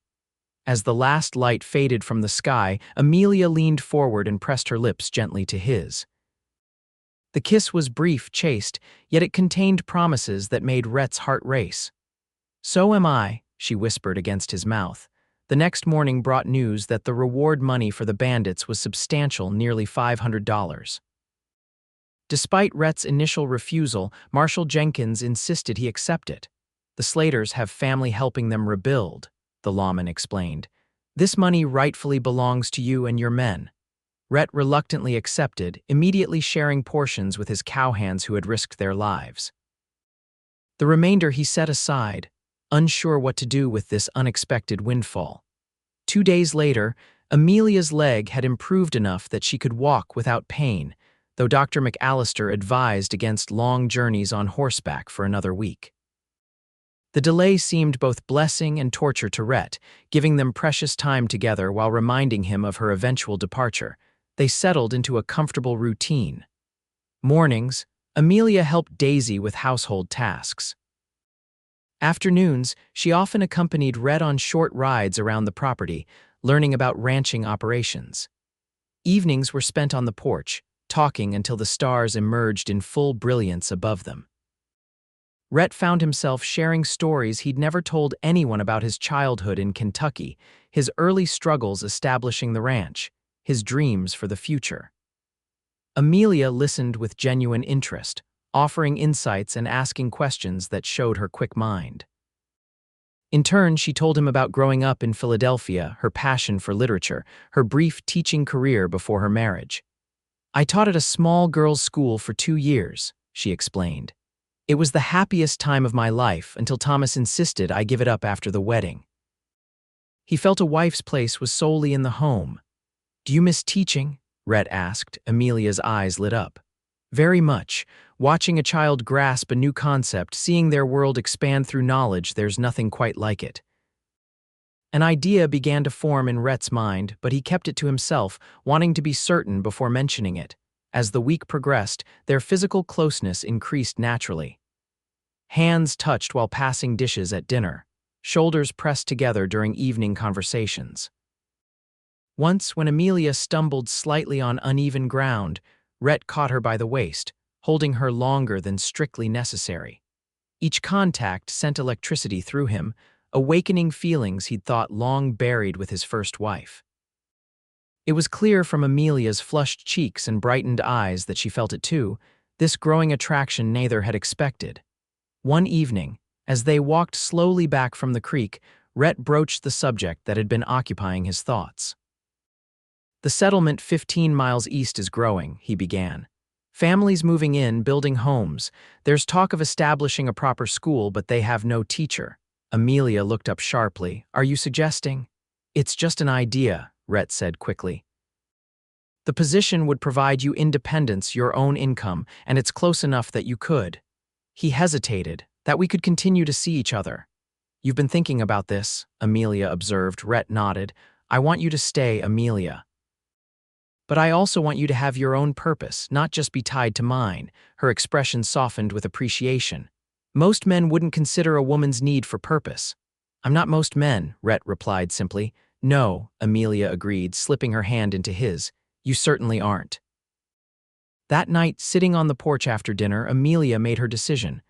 As the last light faded from the sky, Amelia leaned forward and pressed her lips gently to his. The kiss was brief, chaste, yet it contained promises that made Rhett's heart race. So am I, she whispered against his mouth. The next morning brought news that the reward money for the bandits was substantial, nearly $500. Despite Rhett's initial refusal, Marshal Jenkins insisted he accept it. The Slaters have family helping them rebuild, the lawman explained. This money rightfully belongs to you and your men. Rhett reluctantly accepted, immediately sharing portions with his cowhands who had risked their lives. The remainder he set aside, unsure what to do with this unexpected windfall. 2 days later, Amelia's leg had improved enough that she could walk without pain, though Dr. McAllister advised against long journeys on horseback for another week. The delay seemed both blessing and torture to Rhett, giving them precious time together while reminding him of her eventual departure. They settled into a comfortable routine. Mornings, Amelia helped Daisy with household tasks. Afternoons, she often accompanied Rhett on short rides around the property, learning about ranching operations. Evenings were spent on the porch, talking until the stars emerged in full brilliance above them. Rhett found himself sharing stories he'd never told anyone about his childhood in Kentucky, his early struggles establishing the ranch, his dreams for the future. Amelia listened with genuine interest, offering insights and asking questions that showed her quick mind. In turn, she told him about growing up in Philadelphia, her passion for literature, her brief teaching career before her marriage. I taught at a small girls' school for 2 years, she explained. It was the happiest time of my life until Thomas insisted I give it up after the wedding. He felt a wife's place was solely in the home. Do you miss teaching? Rhett asked. Amelia's eyes lit up. Very much. Watching a child grasp a new concept, seeing their world expand through knowledge, there's nothing quite like it. An idea began to form in Rhett's mind, but he kept it to himself, wanting to be certain before mentioning it. As the week progressed, their physical closeness increased naturally. Hands touched while passing dishes at dinner, shoulders pressed together during evening conversations. Once, when Amelia stumbled slightly on uneven ground, Rhett caught her by the waist, holding her longer than strictly necessary. Each contact sent electricity through him, awakening feelings he'd thought long buried with his first wife. It was clear from Amelia's flushed cheeks and brightened eyes that she felt it too, this growing attraction neither had expected. One evening, as they walked slowly back from the creek, Rhett broached the subject that had been occupying his thoughts. The settlement 15 miles east is growing, he began. Families moving in, building homes. There's talk of establishing a proper school, but they have no teacher. Amelia looked up sharply. Are you suggesting? It's just an idea, Rhett said quickly. The position would provide you independence, your own income, and it's close enough that you could. He hesitated, that we could continue to see each other. You've been thinking about this, Amelia observed. Rhett nodded. I want you to stay, Amelia. But I also want you to have your own purpose, not just be tied to mine. Her expression softened with appreciation. Most men wouldn't consider a woman's need for purpose. I'm not most men, Rhett replied simply. No, Amelia agreed, slipping her hand into his. You certainly aren't. That night, sitting on the porch after dinner, Amelia made her decision.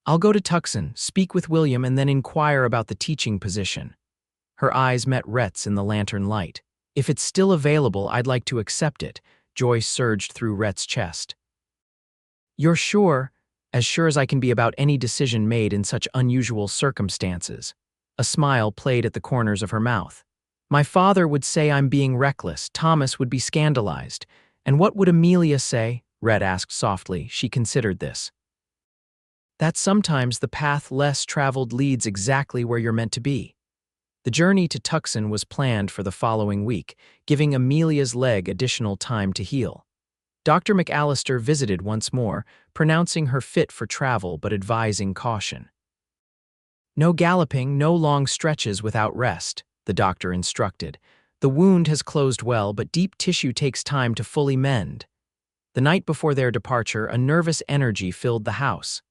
I'll go to Tucson, speak with William, and then inquire about the teaching position. Her eyes met Rhett's in the lantern light. If it's still available, I'd like to accept it. Joy surged through Rhett's chest. You're sure? as sure as I can be about any decision made in such unusual circumstances. A smile played at the corners of her mouth. My father would say I'm being reckless, Thomas would be scandalized. And what would Amelia say? Rhett asked softly. She considered this. That sometimes the path less traveled leads exactly where you're meant to be. The journey to Tucson was planned for the following week, giving Amelia's leg additional time to heal. Dr. McAllister visited once more, pronouncing her fit for travel but advising caution. No galloping, no long stretches without rest, the doctor instructed. The wound has closed well, but deep tissue takes time to fully mend. The night before their departure, a nervous energy filled the house.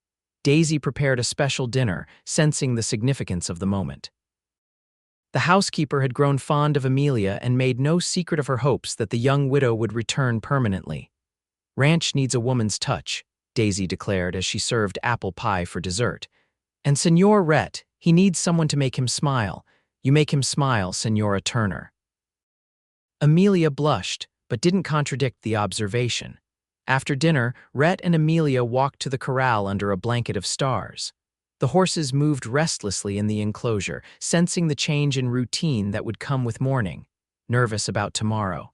Daisy prepared a special dinner, sensing the significance of the moment. The housekeeper had grown fond of Amelia and made no secret of her hopes that the young widow would return permanently. Ranch needs a woman's touch, Daisy declared as she served apple pie for dessert. And Senor Rhett, he needs someone to make him smile. You make him smile, Senora Turner. Amelia blushed, but didn't contradict the observation. After dinner, Rhett and Amelia walked to the corral under a blanket of stars. The horses moved restlessly in the enclosure, sensing the change in routine that would come with morning, nervous about tomorrow.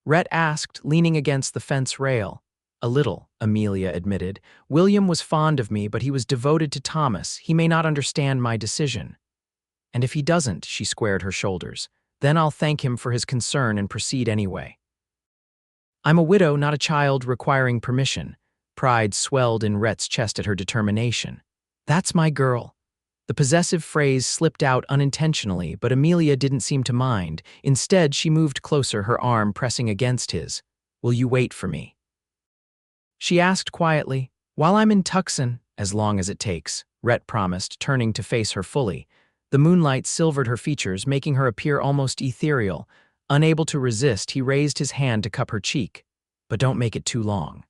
Rhett asked, leaning against the fence rail. A little, Amelia admitted. William was fond of me, but he was devoted to Thomas. He may not understand my decision. And if he doesn't, she squared her shoulders, then I'll thank him for his concern and proceed anyway. I'm a widow, not a child requiring permission. Pride swelled in Rhett's chest at her determination. That's my girl. The possessive phrase slipped out unintentionally, but Amelia didn't seem to mind. Instead, she moved closer, her arm pressing against his. Will you wait for me? She asked quietly. While I'm in Tucson, as long as it takes, Rhett promised, turning to face her fully. The moonlight silvered her features, making her appear almost ethereal. Unable to resist, he raised his hand to cup her cheek. But don't make it too long.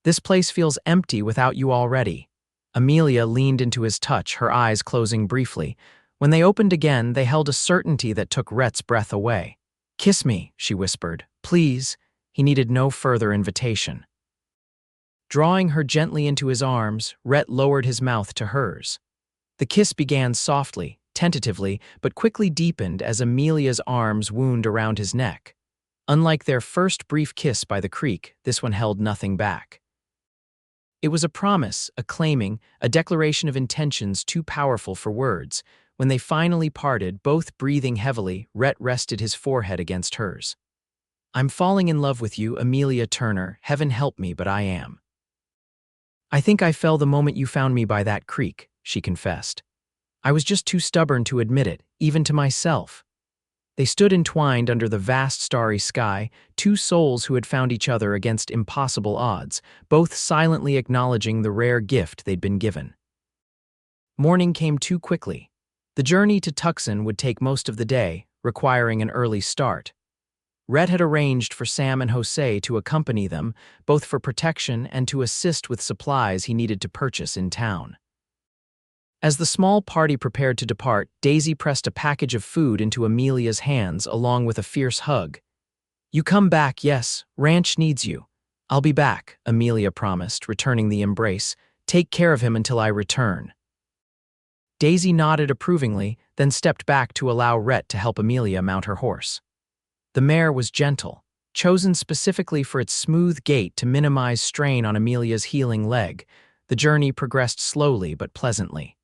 This place feels empty without you already. Amelia leaned into his touch, her eyes closing briefly. When they opened again, they held a certainty that took Rhett's breath away. Kiss me, she whispered. Please. He needed no further invitation. Drawing her gently into his arms, Rhett lowered his mouth to hers. The kiss began softly, tentatively, but quickly deepened as Amelia's arms wound around his neck. Unlike their first brief kiss by the creek, this one held nothing back. It was a promise, a claiming, a declaration of intentions too powerful for words. When they finally parted, both breathing heavily, Rhett rested his forehead against hers. I'm falling in love with you, Amelia Turner. Heaven help me, but I am. I think I fell the moment you found me by that creek, she confessed. I was just too stubborn to admit it, even to myself. They stood entwined under the vast starry sky, two souls who had found each other against impossible odds, both silently acknowledging the rare gift they'd been given. Morning came too quickly. The journey to Tucson would take most of the day, requiring an early start. Rhett had arranged for Sam and Jose to accompany them, both for protection and to assist with supplies he needed to purchase in town. As the small party prepared to depart, Daisy pressed a package of food into Amelia's hands along with a fierce hug. You come back, yes, Ranch needs you. I'll be back, Amelia promised, returning the embrace. Take care of him until I return. Daisy nodded approvingly, then stepped back to allow Rhett to help Amelia mount her horse. The mare was gentle, chosen specifically for its smooth gait to minimize strain on Amelia's healing leg. The journey progressed slowly but pleasantly.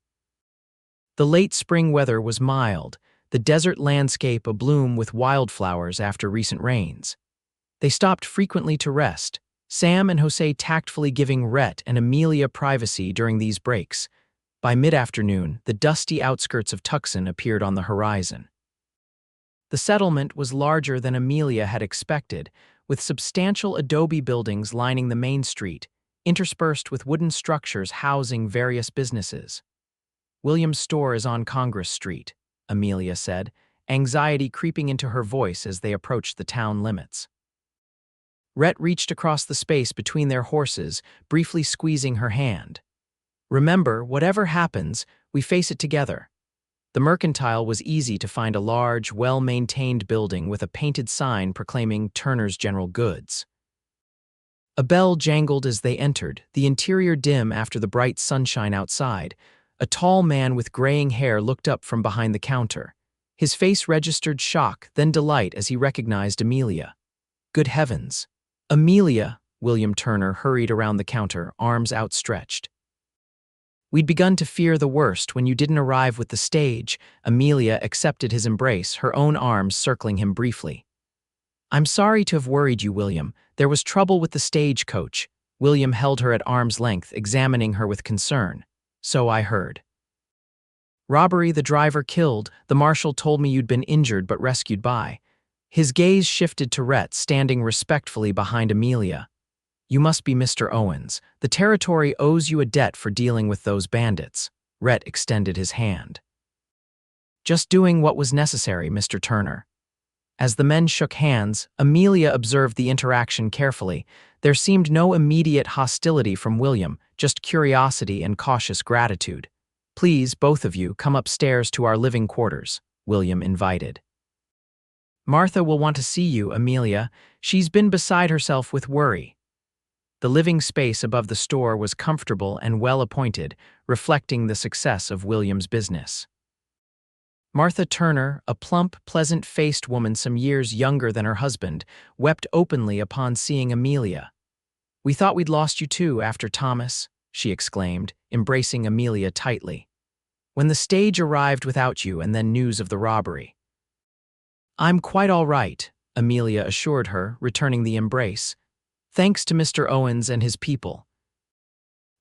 The late spring weather was mild, the desert landscape abloom with wildflowers after recent rains. They stopped frequently to rest, Sam and Jose tactfully giving Rhett and Amelia privacy during these breaks. By mid-afternoon, the dusty outskirts of Tucson appeared on the horizon. The settlement was larger than Amelia had expected, with substantial adobe buildings lining the main street, interspersed with wooden structures housing various businesses. William's store is on Congress Street, Amelia said, anxiety creeping into her voice as they approached the town limits. Rhett reached across the space between their horses, briefly squeezing her hand. Remember, whatever happens, we face it together. The Mercantile was easy to find, a large, well-maintained building with a painted sign proclaiming Turner's General Goods. A bell jangled as they entered, the interior dim after the bright sunshine outside. A tall man with graying hair looked up from behind the counter. His face registered shock, then delight as he recognized Amelia. Good heavens. Amelia, William Turner hurried around the counter, arms outstretched. We'd begun to fear the worst when you didn't arrive with the stage. Amelia accepted his embrace, her own arms circling him briefly. I'm sorry to have worried you, William. There was trouble with the stagecoach. William held her at arm's length, examining her with concern. So I heard. Robbery, the driver killed. The marshal told me you'd been injured but rescued by. His gaze shifted to Rhett, standing respectfully behind Amelia. You must be Mr. Owens. The territory owes you a debt for dealing with those bandits. Rhett extended his hand. Just doing what was necessary, Mr. Turner. As the men shook hands, Amelia observed the interaction carefully. There seemed no immediate hostility from William, just curiosity and cautious gratitude. Please, both of you, come upstairs to our living quarters, William invited. Martha will want to see you, Amelia. She's been beside herself with worry. The living space above the store was comfortable and well-appointed, reflecting the success of William's business. Martha Turner, a plump, pleasant-faced woman some years younger than her husband, wept openly upon seeing Amelia. We thought we'd lost you too after Thomas, she exclaimed, embracing Amelia tightly. When the stage arrived without you and then news of the robbery. I'm quite all right, Amelia assured her, returning the embrace. Thanks to Mr. Owens and his people.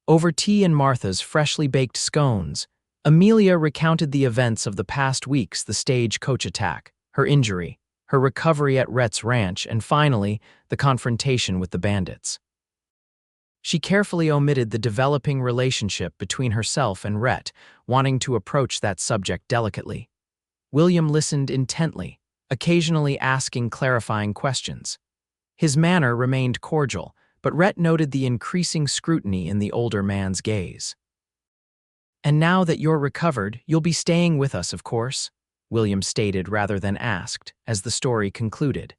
Over tea and Martha's freshly baked scones, Amelia recounted the events of the past weeks, the stagecoach attack, her injury, her recovery at Rhett's ranch, and finally, the confrontation with the bandits. She carefully omitted the developing relationship between herself and Rhett, wanting to approach that subject delicately. William listened intently, occasionally asking clarifying questions. His manner remained cordial, but Rhett noted the increasing scrutiny in the older man's gaze. And now that you're recovered, you'll be staying with us, of course, William stated rather than asked, as the story concluded.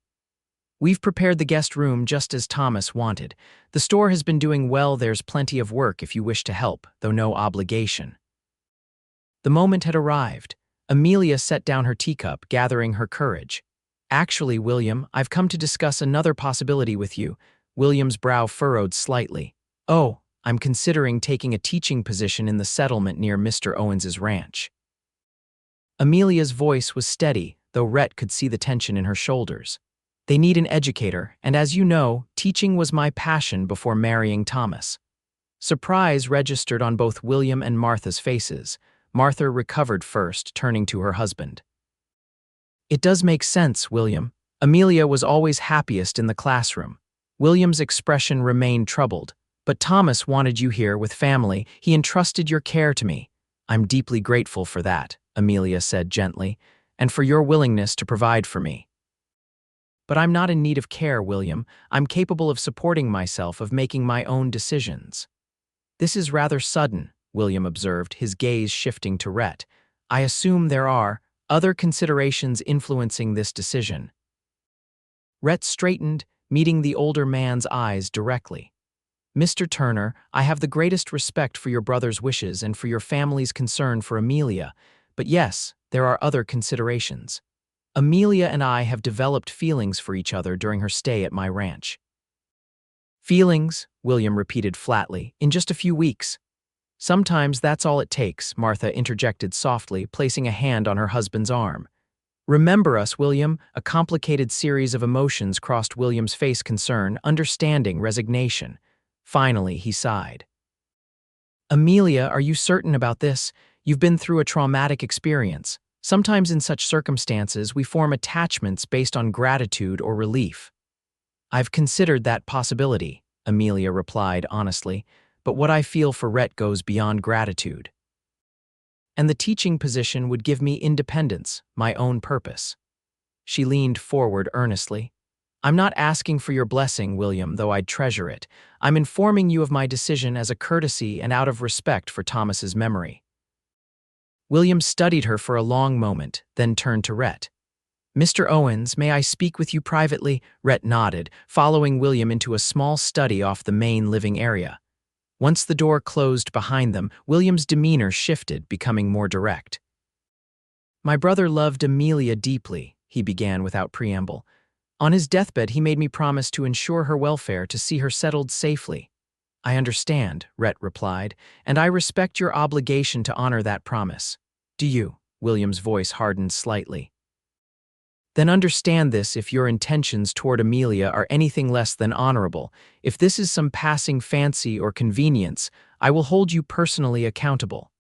We've prepared the guest room just as Thomas wanted. The store has been doing well. There's plenty of work if you wish to help, though no obligation. The moment had arrived. Amelia set down her teacup, gathering her courage. Actually, William, I've come to discuss another possibility with you. William's brow furrowed slightly. Oh, I'm considering taking a teaching position in the settlement near Mr. Owens's ranch. Amelia's voice was steady, though Rhett could see the tension in her shoulders. They need an educator, and as you know, teaching was my passion before marrying Thomas. Surprise registered on both William and Martha's faces. Martha recovered first, turning to her husband. It does make sense, William. Amelia was always happiest in the classroom. William's expression remained troubled. But Thomas wanted you here with family. He entrusted your care to me. I'm deeply grateful for that, Amelia said gently, and for your willingness to provide for me. But I'm not in need of care, William. I'm capable of supporting myself, of making my own decisions. This is rather sudden, William observed, his gaze shifting to Rhett. I assume there are other considerations influencing this decision. Rhett straightened, meeting the older man's eyes directly. Mr. Turner, I have the greatest respect for your brother's wishes and for your family's concern for Amelia, but yes, there are other considerations. Amelia and I have developed feelings for each other during her stay at my ranch. Feelings, William repeated flatly, in just a few weeks. Sometimes that's all it takes, Martha interjected softly, placing a hand on her husband's arm. Remember us, William. A complicated series of emotions crossed William's face: concern, understanding, resignation. Finally, he sighed. Amelia, are you certain about this? You've been through a traumatic experience. Sometimes in such circumstances, we form attachments based on gratitude or relief. I've considered that possibility, Amelia replied honestly, but what I feel for Rhett goes beyond gratitude. And the teaching position would give me independence, my own purpose. She leaned forward earnestly. I'm not asking for your blessing, William, though I'd treasure it. I'm informing you of my decision as a courtesy and out of respect for Thomas's memory. William studied her for a long moment, then turned to Rhett. Mr. Owens, may I speak with you privately? Rhett nodded, following William into a small study off the main living area. Once the door closed behind them, William's demeanor shifted, becoming more direct. My brother loved Amelia deeply, he began without preamble. On his deathbed, he made me promise to ensure her welfare, to see her settled safely. I understand, Rhett replied, and I respect your obligation to honor that promise. Do you? William's voice hardened slightly. Then understand this: if your intentions toward Amelia are anything less than honorable, if this is some passing fancy or convenience, I will hold you personally accountable.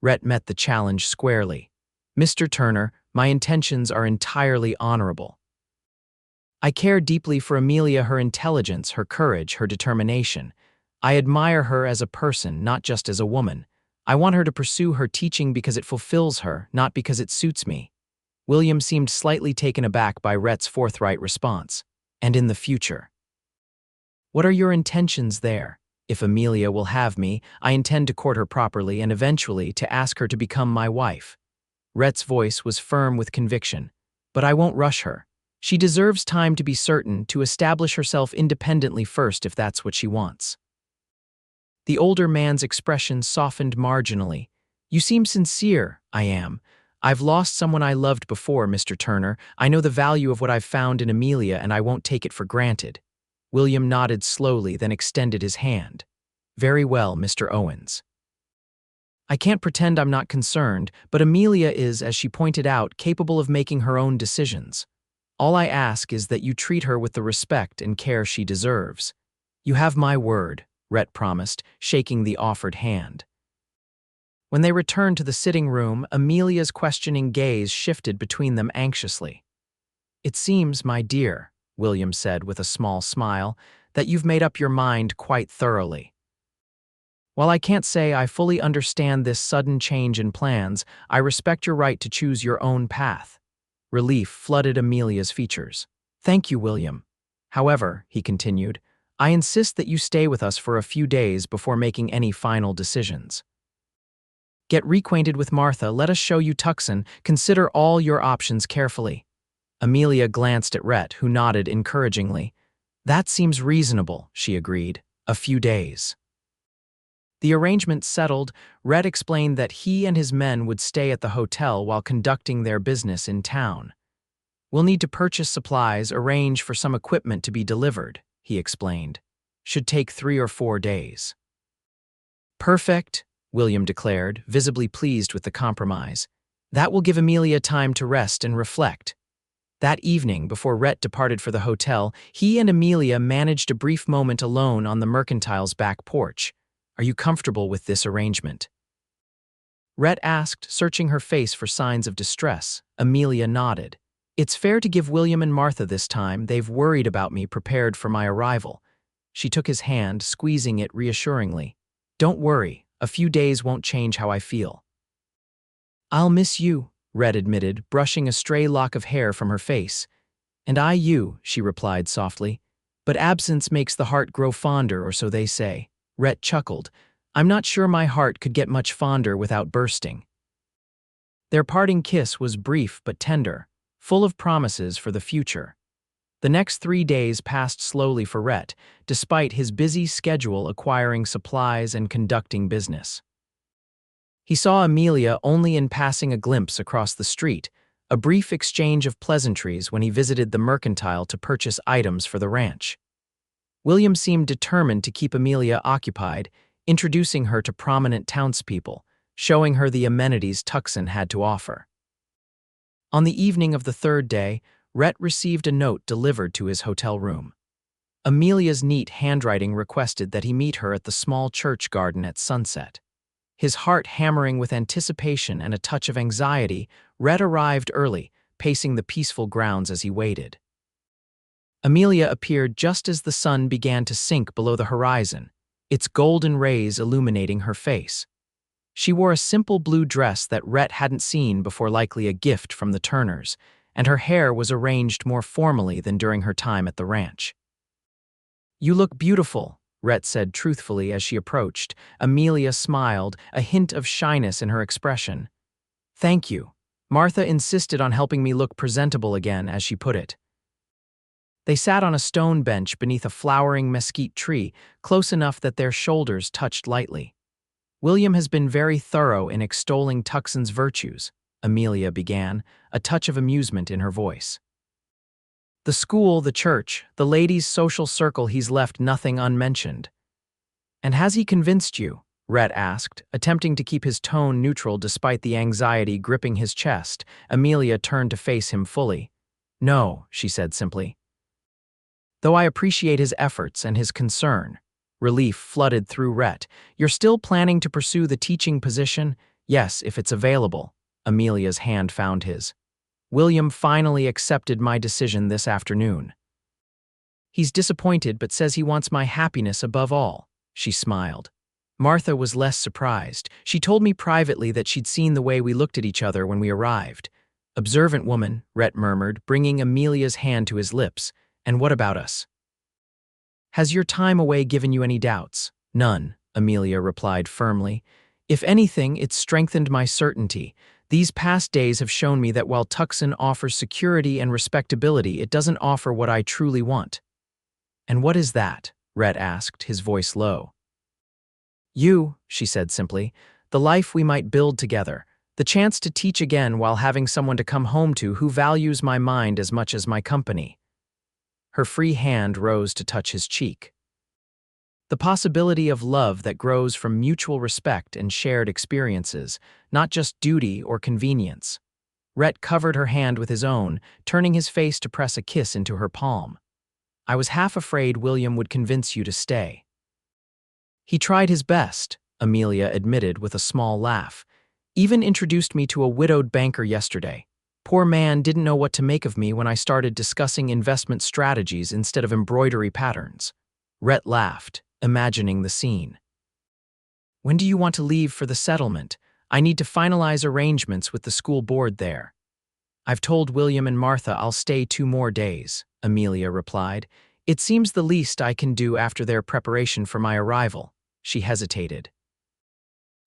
Rhett met the challenge squarely. Mr. Turner, my intentions are entirely honorable. I care deeply for Amelia, her intelligence, her courage, her determination. I admire her as a person, not just as a woman. I want her to pursue her teaching because it fulfills her, not because it suits me. William seemed slightly taken aback by Rhett's forthright response. And in the future? What are your intentions there? If Amelia will have me, I intend to court her properly and eventually to ask her to become my wife. Rhett's voice was firm with conviction. But I won't rush her. She deserves time to be certain, to establish herself independently first if that's what she wants. The older man's expression softened marginally. You seem sincere. I am. I've lost someone I loved before, Mr. Turner. I know the value of what I've found in Amelia, and I won't take it for granted. William nodded slowly, then extended his hand. Very well, Mr. Owens. I can't pretend I'm not concerned, but Amelia is, as she pointed out, capable of making her own decisions. All I ask is that you treat her with the respect and care she deserves. You have my word, Rhett promised, shaking the offered hand. When they returned to the sitting room, Amelia's questioning gaze shifted between them anxiously. It seems, my dear, William said with a small smile, that you've made up your mind quite thoroughly. While I can't say I fully understand this sudden change in plans, I respect your right to choose your own path. Relief flooded Amelia's features. Thank you, William. However, he continued, I insist that you stay with us for a few days before making any final decisions. Get reacquainted with Martha, let us show you Tucson, consider all your options carefully. Amelia glanced at Rhett, who nodded encouragingly. That seems reasonable, she agreed. A few days. The arrangement settled, Rhett explained that he and his men would stay at the hotel while conducting their business in town. We'll need to purchase supplies, arrange for some equipment to be delivered, he explained. Should take 3 or 4 days. Perfect, William declared, visibly pleased with the compromise. That will give Amelia time to rest and reflect. That evening, before Rhett departed for the hotel, he and Amelia managed a brief moment alone on the Mercantile's back porch. Are you comfortable with this arrangement? Rhett asked, searching her face for signs of distress. Amelia nodded. It's fair to give William and Martha this time. They've worried about me, prepared for my arrival. She took his hand, squeezing it reassuringly. Don't worry. A few days won't change how I feel. I'll miss you, Rhett admitted, brushing a stray lock of hair from her face. And I you, she replied softly. But absence makes the heart grow fonder, or so they say. Rhett chuckled. I'm not sure my heart could get much fonder without bursting. Their parting kiss was brief but tender, full of promises for the future. The next 3 days passed slowly for Rhett, despite his busy schedule acquiring supplies and conducting business. He saw Amelia only in passing a glimpse across the street, a brief exchange of pleasantries when he visited the Mercantile to purchase items for the ranch. William seemed determined to keep Amelia occupied, introducing her to prominent townspeople, showing her the amenities Tucson had to offer. On the evening of the 3rd day, Rhett received a note delivered to his hotel room. Amelia's neat handwriting requested that he meet her at the small church garden at sunset. His heart hammering with anticipation and a touch of anxiety, Rhett arrived early, pacing the peaceful grounds as he waited. Amelia appeared just as the sun began to sink below the horizon, its golden rays illuminating her face. She wore a simple blue dress that Rhett hadn't seen before, likely a gift from the Turners, and her hair was arranged more formally than during her time at the ranch. You look beautiful, Rhett said truthfully as she approached. Amelia smiled, a hint of shyness in her expression. Thank you. Martha insisted on helping me look presentable again, as she put it. They sat on a stone bench beneath a flowering mesquite tree, close enough that their shoulders touched lightly. William has been very thorough in extolling Tuckson's virtues, Amelia began, a touch of amusement in her voice. The school, the church, the ladies' social circle, he's left nothing unmentioned. And has he convinced you? Rhett asked, attempting to keep his tone neutral despite the anxiety gripping his chest. Amelia turned to face him fully. No, she said simply. Though I appreciate his efforts and his concern. Relief flooded through Rhett. You're still planning to pursue the teaching position? Yes, if it's available. Amelia's hand found his. William finally accepted my decision this afternoon. He's disappointed but says he wants my happiness above all, she smiled. Martha was less surprised. She told me privately that she'd seen the way we looked at each other when we arrived. Observant woman, Rhett murmured, bringing Amelia's hand to his lips. And what about us? Has your time away given you any doubts? None, Amelia replied firmly. If anything, it's strengthened my certainty. These past days have shown me that while Tucson offers security and respectability, it doesn't offer what I truly want. And what is that? Rhett asked, his voice low. You, she said simply, the life we might build together, the chance to teach again while having someone to come home to who values my mind as much as my company. Her free hand rose to touch his cheek. The possibility of love that grows from mutual respect and shared experiences, not just duty or convenience. Rhett covered her hand with his own, turning his face to press a kiss into her palm. I was half afraid William would convince you to stay. He tried his best, Amelia admitted with a small laugh. Even introduced me to a widowed banker yesterday. Poor man didn't know what to make of me when I started discussing investment strategies instead of embroidery patterns. Rhett laughed, imagining the scene. When do you want to leave for the settlement? I need to finalize arrangements with the school board there. I've told William and Martha I'll stay 2 more days, Amelia replied. It seems the least I can do after their preparation for my arrival. She hesitated.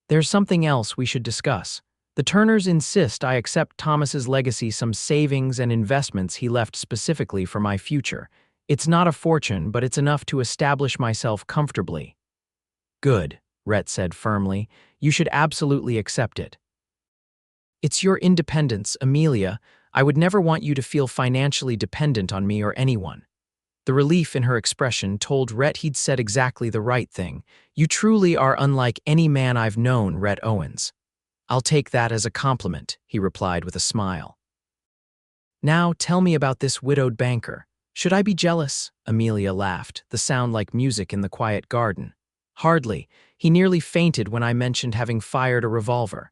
There's something else we should discuss. The Turners insist I accept Thomas's legacy, some savings and investments he left specifically for my future. It's not a fortune, but it's enough to establish myself comfortably. Good, Rhett said firmly. You should absolutely accept it. It's your independence, Amelia. I would never want you to feel financially dependent on me or anyone. The relief in her expression told Rhett he'd said exactly the right thing. You truly are unlike any man I've known, Rhett Owens. I'll take that as a compliment, he replied with a smile. Now tell me about this widowed banker. Should I be jealous? Amelia laughed, the sound like music in the quiet garden. Hardly. He nearly fainted when I mentioned having fired a revolver.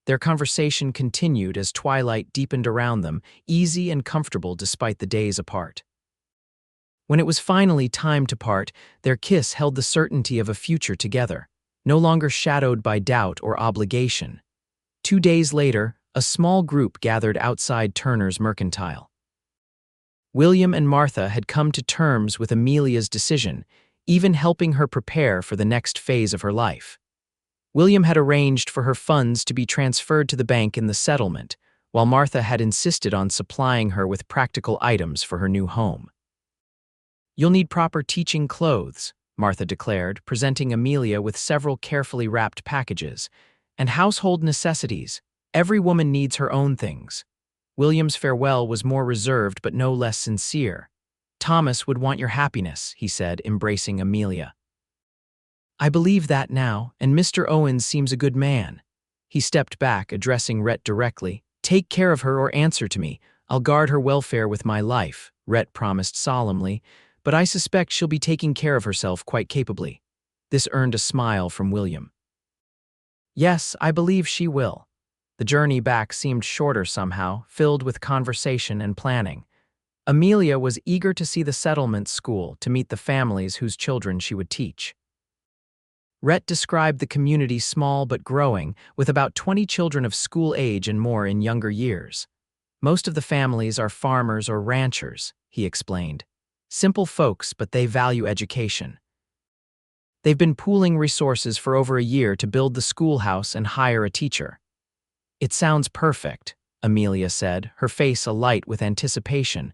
Their conversation continued as twilight deepened around them, easy and comfortable despite the days apart. When it was finally time to part, their kiss held the certainty of a future together, no longer shadowed by doubt or obligation. 2 days later, a small group gathered outside Turner's Mercantile. William and Martha had come to terms with Amelia's decision, even helping her prepare for the next phase of her life. William had arranged for her funds to be transferred to the bank in the settlement, while Martha had insisted on supplying her with practical items for her new home. You'll need proper teaching clothes, Martha declared, presenting Amelia with several carefully wrapped packages, and household necessities. Every woman needs her own things. William's farewell was more reserved but no less sincere. Thomas would want your happiness, he said, embracing Amelia. I believe that now, and Mr. Owens seems a good man. He stepped back, addressing Rhett directly. Take care of her or answer to me. I'll guard her welfare with my life, Rhett promised solemnly, but I suspect she'll be taking care of herself quite capably. This earned a smile from William. Yes, I believe she will. The journey back seemed shorter somehow, filled with conversation and planning. Amelia was eager to see the settlement school to meet the families whose children she would teach. Rhett described the community small but growing, with about 20 children of school age and more in younger years. Most of the families are farmers or ranchers, he explained. Simple folks, but they value education. They've been pooling resources for over a year to build the schoolhouse and hire a teacher. It sounds perfect, Amelia said, her face alight with anticipation.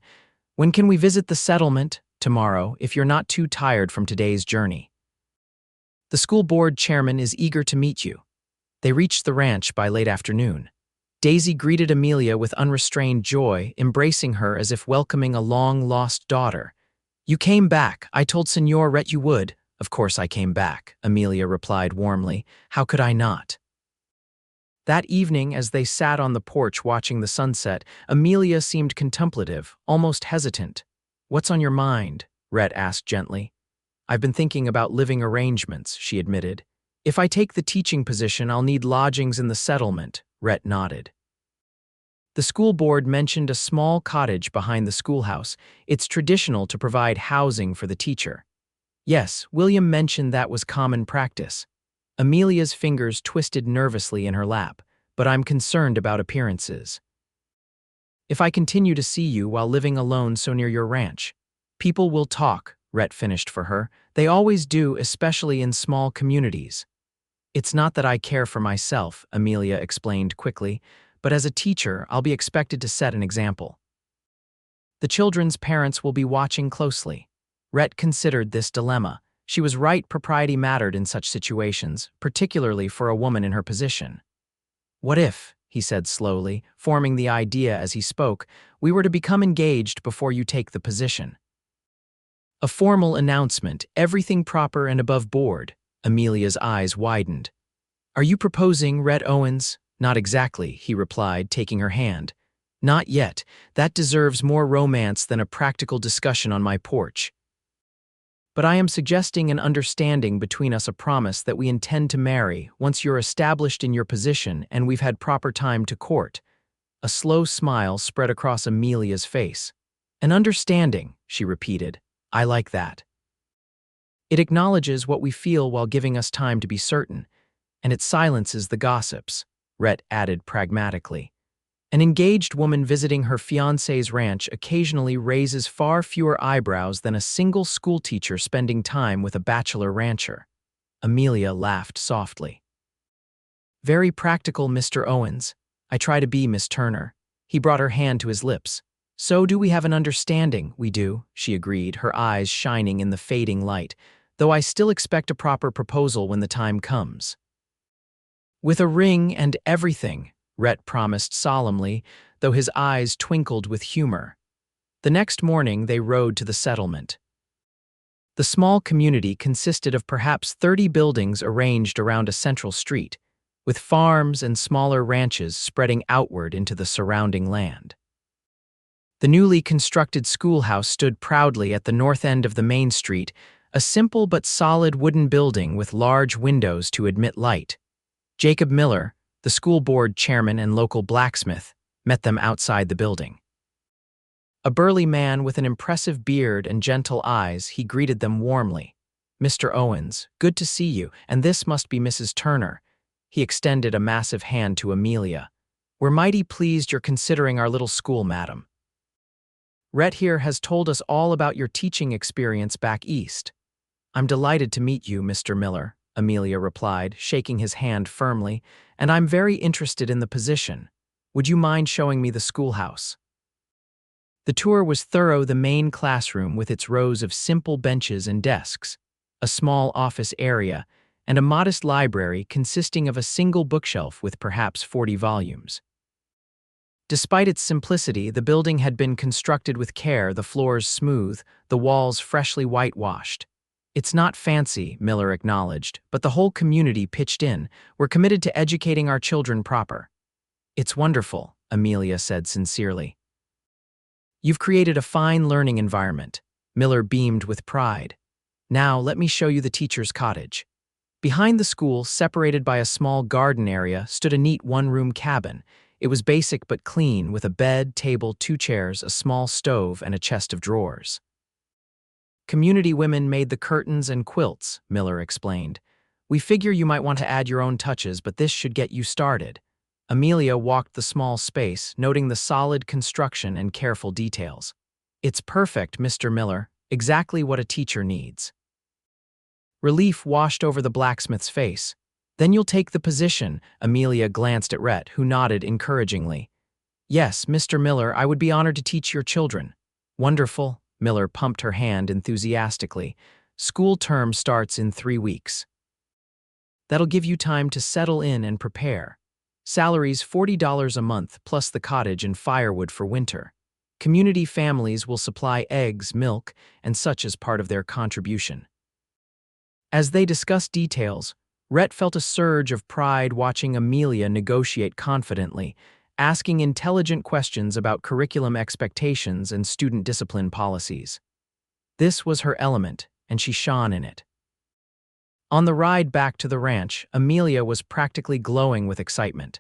"When can we visit the settlement?" "Tomorrow, if you're not too tired from today's journey." "The school board chairman is eager to meet you." They reached the ranch by late afternoon. Daisy greeted Amelia with unrestrained joy, embracing her as if welcoming a long-lost daughter. "You came back. I told Senor Rhett you would." "Of course I came back," Amelia replied warmly. "How could I not?" That evening, as they sat on the porch watching the sunset, Amelia seemed contemplative, almost hesitant. "What's on your mind?" Rhett asked gently. "I've been thinking about living arrangements," she admitted. "If I take the teaching position, I'll need lodgings in the settlement." Rhett nodded. The school board mentioned a small cottage behind the schoolhouse. It's traditional to provide housing for the teacher. Yes, William mentioned that was common practice. Amelia's fingers twisted nervously in her lap. "But I'm concerned about appearances. If I continue to see you while living alone so near your ranch, people will talk," Rhett finished for her. "They always do, especially in small communities." "It's not that I care for myself," Amelia explained quickly, "but as a teacher, I'll be expected to set an example. The children's parents will be watching closely." Rhett considered this dilemma. She was right, propriety mattered in such situations, particularly for a woman in her position. "What if," he said slowly, forming the idea as he spoke, "we were to become engaged before you take the position?" A formal announcement, everything proper and above board. Amelia's eyes widened. "Are you proposing, Rhett Owens?" "Not exactly," he replied, taking her hand. "Not yet. That deserves more romance than a practical discussion on my porch. But I am suggesting an understanding between us, a promise that we intend to marry once you're established in your position and we've had proper time to court." A slow smile spread across Amelia's face. "An understanding," she repeated. "I like that. It acknowledges what we feel while giving us time to be certain, and it silences the gossips," Rhett added pragmatically. "An engaged woman visiting her fiancé's ranch occasionally raises far fewer eyebrows than a single schoolteacher spending time with a bachelor rancher." Amelia laughed softly. "Very practical, Mr. Owens. I try to be, Miss Turner." He brought her hand to his lips. "So do we have an understanding?" "We do," she agreed, her eyes shining in the fading light, "though I still expect a proper proposal when the time comes." "With a ring and everything," Rhett promised solemnly, though his eyes twinkled with humor. The next morning they rode to the settlement. The small community consisted of perhaps 30 buildings arranged around a central street, with farms and smaller ranches spreading outward into the surrounding land. The newly constructed schoolhouse stood proudly at the north end of the main street, a simple but solid wooden building with large windows to admit light. Jacob Miller, the school board chairman and local blacksmith, met them outside the building. A burly man with an impressive beard and gentle eyes, he greeted them warmly. "Mr. Owens, good to see you, and this must be Mrs. Turner." He extended a massive hand to Amelia. "We're mighty pleased you're considering our little school, madam. Rhett here has told us all about your teaching experience back east." "I'm delighted to meet you, Mr. Miller," Amelia replied, shaking his hand firmly, "and I'm very interested in the position. Would you mind showing me the schoolhouse?" The tour was thorough. The main classroom with its rows of simple benches and desks, a small office area, and a modest library consisting of a single bookshelf with perhaps 40 volumes. Despite its simplicity, the building had been constructed with care, the floors smooth, the walls freshly whitewashed. "It's not fancy," Miller acknowledged, "but the whole community pitched in. We're committed to educating our children proper." "It's wonderful," Amelia said sincerely. "You've created a fine learning environment." Miller beamed with pride. "Now, let me show you the teacher's cottage." Behind the school, separated by a small garden area, stood a neat one-room cabin. It was basic but clean, with a bed, table, 2 chairs, a small stove, and a chest of drawers. "Community women made the curtains and quilts," Miller explained. "We figure you might want to add your own touches, but this should get you started." Amelia walked the small space, noting the solid construction and careful details. "It's perfect, Mr. Miller, exactly what a teacher needs." Relief washed over the blacksmith's face. "Then you'll take the position," Amelia glanced at Rhett, who nodded encouragingly. Yes, Mr. Miller, I would be honored to teach your children. Wonderful, Miller pumped her hand enthusiastically. School term starts in 3 weeks. That'll give you time to settle in and prepare. Salaries $40 a month plus the cottage and firewood for winter. Community families will supply eggs, milk, and such as part of their contribution. As they discussed details, Rhett felt a surge of pride watching Amelia negotiate confidently, asking intelligent questions about curriculum expectations and student discipline policies. This was her element, and she shone in it. On the ride back to the ranch, Amelia was practically glowing with excitement.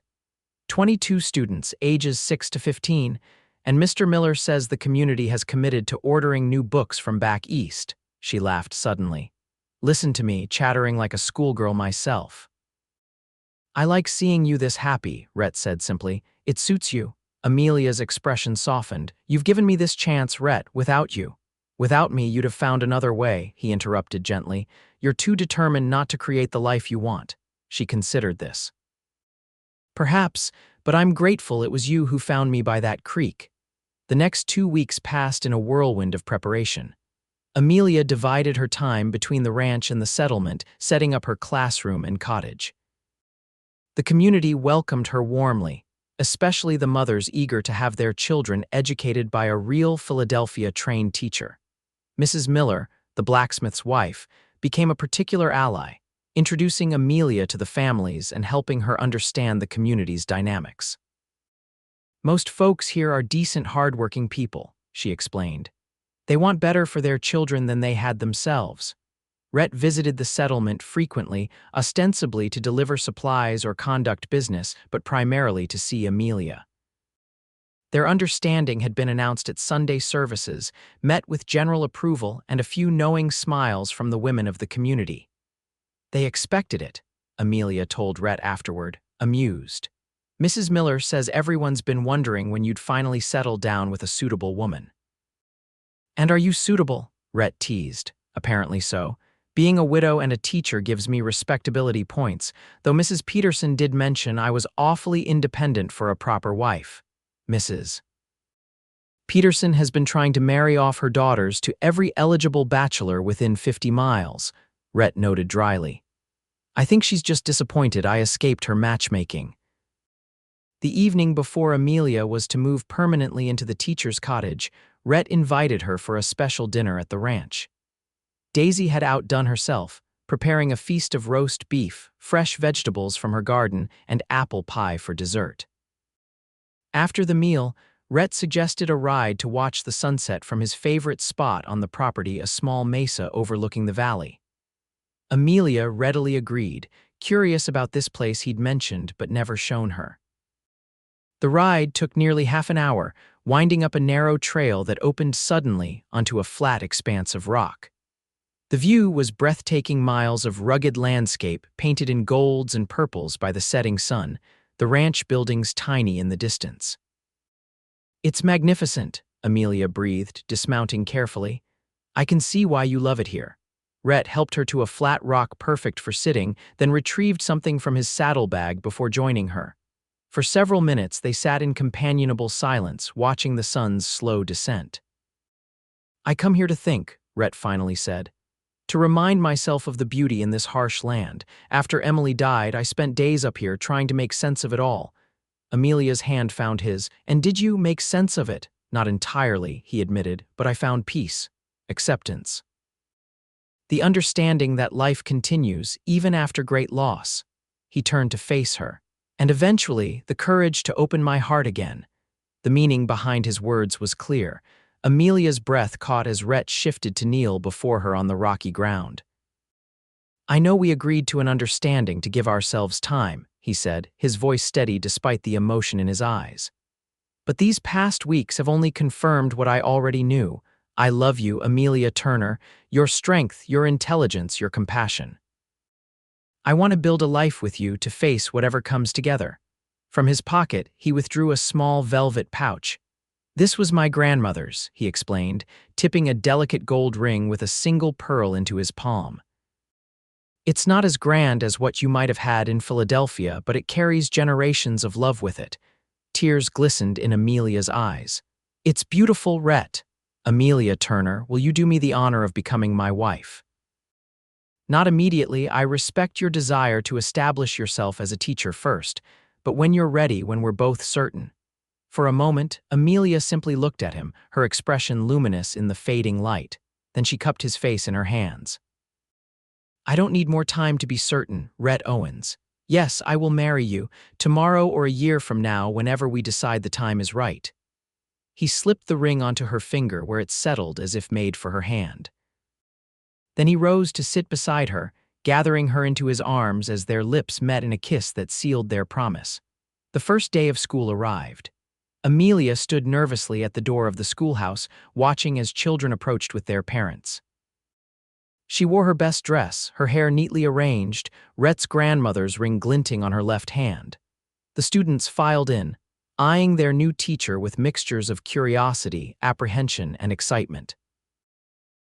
22 students, ages 6 to 15, and Mr. Miller says the community has committed to ordering new books from back east, she laughed suddenly. Listen to me, chattering like a schoolgirl myself. I like seeing you this happy, Rhett said simply. It suits you. Amelia's expression softened. You've given me this chance, Rhett, without you. Without me, you'd have found another way, he interrupted gently. You're too determined not to create the life you want. She considered this. Perhaps, but I'm grateful it was you who found me by that creek. The next 2 weeks passed in a whirlwind of preparation. Amelia divided her time between the ranch and the settlement, setting up her classroom and cottage. The community welcomed her warmly, especially the mothers eager to have their children educated by a real Philadelphia-trained teacher. Mrs. Miller, the blacksmith's wife, became a particular ally, introducing Amelia to the families and helping her understand the community's dynamics. Most folks here are decent, hardworking people, she explained. They want better for their children than they had themselves. Rhett visited the settlement frequently, ostensibly to deliver supplies or conduct business, but primarily to see Amelia. Their understanding had been announced at Sunday services, met with general approval and a few knowing smiles from the women of the community. They expected it, Amelia told Rhett afterward, amused. Mrs. Miller says everyone's been wondering when you'd finally settle down with a suitable woman. And are you suitable? Rhett teased. Apparently so. Being a widow and a teacher gives me respectability points, though Mrs. Peterson did mention I was awfully independent for a proper wife. Mrs. Peterson has been trying to marry off her daughters to every eligible bachelor within 50 miles, Rhett noted dryly. I think she's just disappointed I escaped her matchmaking. The evening before Amelia was to move permanently into the teacher's cottage, Rhett invited her for a special dinner at the ranch. Daisy had outdone herself, preparing a feast of roast beef, fresh vegetables from her garden, and apple pie for dessert. After the meal, Rhett suggested a ride to watch the sunset from his favorite spot on the property, a small mesa overlooking the valley. Amelia readily agreed, curious about this place he'd mentioned but never shown her. The ride took nearly half an hour, winding up a narrow trail that opened suddenly onto a flat expanse of rock. The view was breathtaking, miles of rugged landscape painted in golds and purples by the setting sun, the ranch buildings tiny in the distance. It's magnificent, Amelia breathed, dismounting carefully. I can see why you love it here. Rhett helped her to a flat rock perfect for sitting, then retrieved something from his saddlebag before joining her. For several minutes they sat in companionable silence, watching the sun's slow descent. I come here to think, Rhett finally said. To remind myself of the beauty in this harsh land. After Emily died, I spent days up here trying to make sense of it all. Amelia's hand found his. And did you make sense of it? Not entirely, he admitted, but I found peace, acceptance. The understanding that life continues, even after great loss. He turned to face her. And eventually, the courage to open my heart again. The meaning behind his words was clear. Amelia's breath caught as Rhett shifted to kneel before her on the rocky ground. I know we agreed to an understanding to give ourselves time, he said, his voice steady despite the emotion in his eyes. But these past weeks have only confirmed what I already knew. I love you, Amelia Turner, your strength, your intelligence, your compassion. I want to build a life with you to face whatever comes together. From his pocket, he withdrew a small velvet pouch. This was my grandmother's, he explained, tipping a delicate gold ring with a single pearl into his palm. It's not as grand as what you might have had in Philadelphia, but it carries generations of love with it. Tears glistened in Amelia's eyes. "It's beautiful, Rhett. Amelia Turner, will you do me the honor of becoming my wife?" "Not immediately. I respect your desire to establish yourself as a teacher first, but when you're ready, when we're both certain." For a moment, Amelia simply looked at him, her expression luminous in the fading light. Then she cupped his face in her hands. "I don't need more time to be certain, Rhett Owens. Yes, I will marry you, tomorrow or a year from now, whenever we decide the time is right." He slipped the ring onto her finger where it settled as if made for her hand. Then he rose to sit beside her, gathering her into his arms as their lips met in a kiss that sealed their promise. The first day of school arrived. Amelia stood nervously at the door of the schoolhouse, watching as children approached with their parents. She wore her best dress, her hair neatly arranged, Rhett's grandmother's ring glinting on her left hand. The students filed in, eyeing their new teacher with mixtures of curiosity, apprehension, and excitement.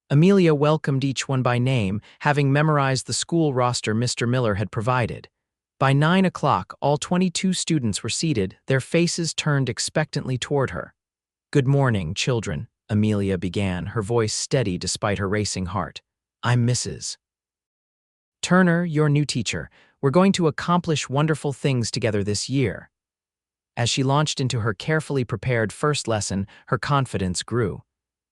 Amelia welcomed each one by name, having memorized the school roster Mr. Miller had provided. By 9 o'clock, all 22 students were seated, their faces turned expectantly toward her. "Good morning, children," Amelia began, her voice steady despite her racing heart. "I'm Mrs. Turner, your new teacher. We're going to accomplish wonderful things together this year." As she launched into her carefully prepared first lesson, her confidence grew.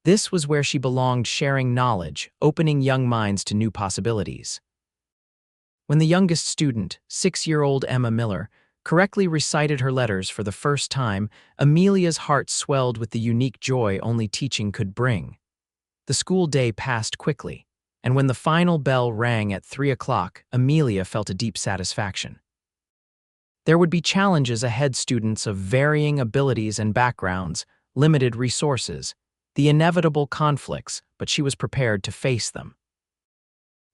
This was where she belonged, sharing knowledge, opening young minds to new possibilities. When the youngest student, 6-year-old Emma Miller, correctly recited her letters for the first time, Amelia's heart swelled with the unique joy only teaching could bring. The school day passed quickly, and when the final bell rang at 3 o'clock, Amelia felt a deep satisfaction. There would be challenges ahead, students of varying abilities and backgrounds, limited resources, the inevitable conflicts, but she was prepared to face them.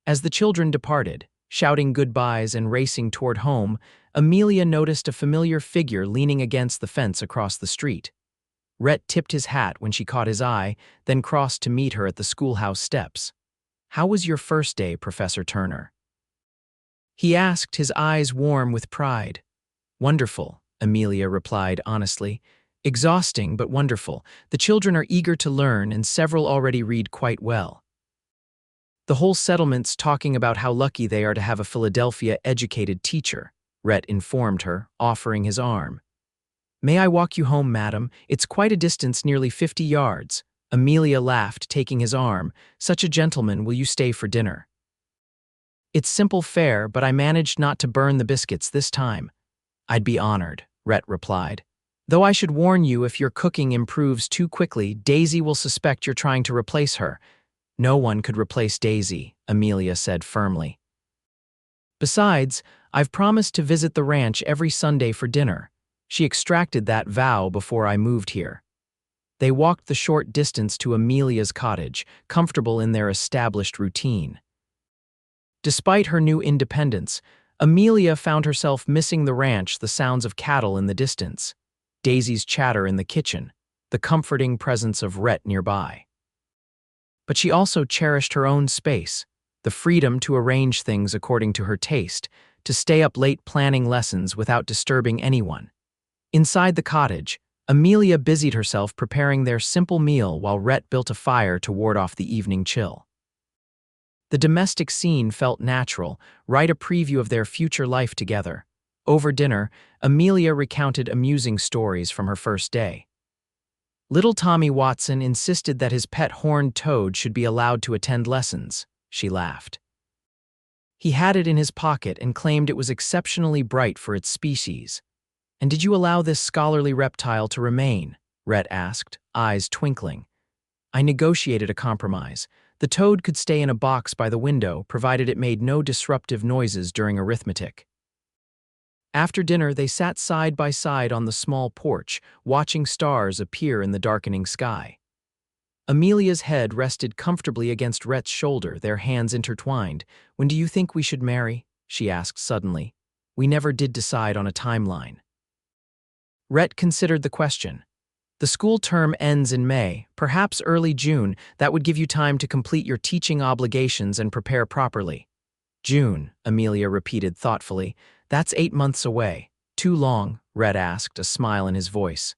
As the children departed, shouting goodbyes and racing toward home, Amelia noticed a familiar figure leaning against the fence across the street. Rhett tipped his hat when she caught his eye, then crossed to meet her at the schoolhouse steps. "How was your first day, Professor Turner?" he asked, his eyes warm with pride. "Wonderful," Amelia replied honestly. "Exhausting, but wonderful. The children are eager to learn, and several already read quite well. The whole settlement's talking about how lucky they are to have a Philadelphia-educated teacher," Rhett informed her, offering his arm. "May I walk you home, madam? It's quite a distance, nearly 50 yards. Amelia laughed, taking his arm. "Such a gentleman, will you stay for dinner?" "It's simple fare, but I managed not to burn the biscuits this time." "I'd be honored," Rhett replied. "Though I should warn you, if your cooking improves too quickly, Daisy will suspect you're trying to replace her." "No one could replace Daisy," Amelia said firmly. "Besides, I've promised to visit the ranch every Sunday for dinner. She extracted that vow before I moved here." They walked the short distance to Amelia's cottage, comfortable in their established routine. Despite her new independence, Amelia found herself missing the ranch, the sounds of cattle in the distance, Daisy's chatter in the kitchen, the comforting presence of Rhett nearby. But she also cherished her own space, the freedom to arrange things according to her taste, to stay up late planning lessons without disturbing anyone. Inside the cottage, Amelia busied herself preparing their simple meal while Rhett built a fire to ward off the evening chill. The domestic scene felt natural, right, a preview of their future life together. Over dinner, Amelia recounted amusing stories from her first day. Little Tommy Watson insisted that his pet horned toad should be allowed to attend lessons, she laughed. He had it in his pocket and claimed it was exceptionally bright for its species. "And did you allow this scholarly reptile to remain?" Rhett asked, eyes twinkling. "I negotiated a compromise. The toad could stay in a box by the window, provided it made no disruptive noises during arithmetic." After dinner, they sat side by side on the small porch, watching stars appear in the darkening sky. Amelia's head rested comfortably against Rhett's shoulder, their hands intertwined. "When do you think we should marry?" she asked suddenly. "We never did decide on a timeline." Rhett considered the question. "The school term ends in May, perhaps early June. That would give you time to complete your teaching obligations and prepare properly." "June," Amelia repeated thoughtfully. "That's 8 months away. Too long," Rhett asked, a smile in his voice.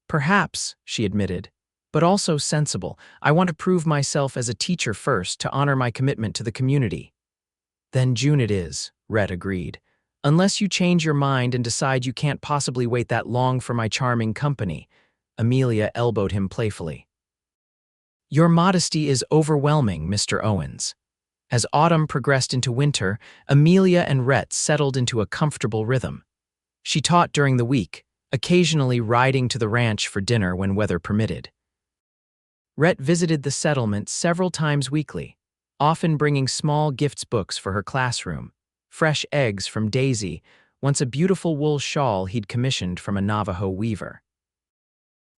Perhaps, she admitted, but also sensible. I want to prove myself as a teacher first to honor my commitment to the community. Then June it is, Rhett agreed. Unless you change your mind and decide you can't possibly wait that long for my charming company. Amelia elbowed him playfully. Your modesty is overwhelming, Mr. Owens. As autumn progressed into winter, Amelia and Rhett settled into a comfortable rhythm. She taught during the week, occasionally riding to the ranch for dinner when weather permitted. Rhett visited the settlement several times weekly, often bringing small gifts books for her classroom, fresh eggs from Daisy, once a beautiful wool shawl he'd commissioned from a Navajo weaver.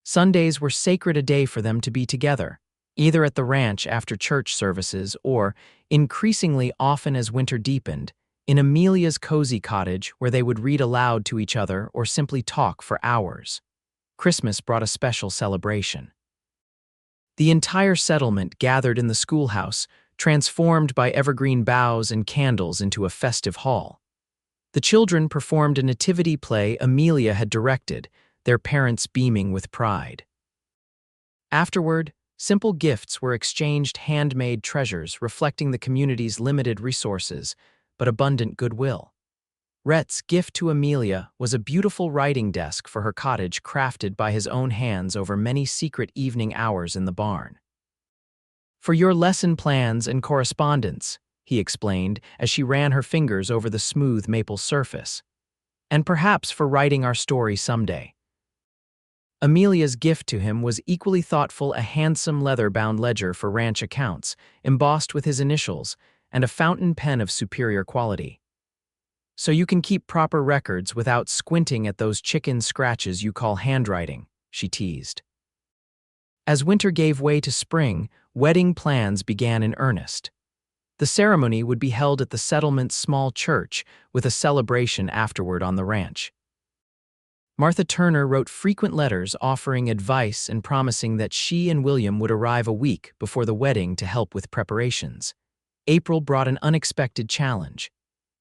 Sundays were sacred a day for them to be together, either at the ranch after church services or, increasingly often as winter deepened, in Amelia's cozy cottage where they would read aloud to each other or simply talk for hours. Christmas brought a special celebration. The entire settlement gathered in the schoolhouse, transformed by evergreen boughs and candles into a festive hall. The children performed a nativity play Amelia had directed, their parents beaming with pride. Afterward, simple gifts were exchanged, handmade treasures reflecting the community's limited resources, but abundant goodwill. Rhett's gift to Amelia was a beautiful writing desk for her cottage crafted by his own hands over many secret evening hours in the barn. For your lesson plans and correspondence, he explained as she ran her fingers over the smooth maple surface. And perhaps for writing our story someday. Amelia's gift to him was equally thoughtful, a handsome leather-bound ledger for ranch accounts, embossed with his initials, and a fountain pen of superior quality. So you can keep proper records without squinting at those chicken scratches you call handwriting, she teased. As winter gave way to spring, wedding plans began in earnest. The ceremony would be held at the settlement's small church, with a celebration afterward on the ranch. Martha Turner wrote frequent letters offering advice and promising that she and William would arrive a week before the wedding to help with preparations. April brought an unexpected challenge.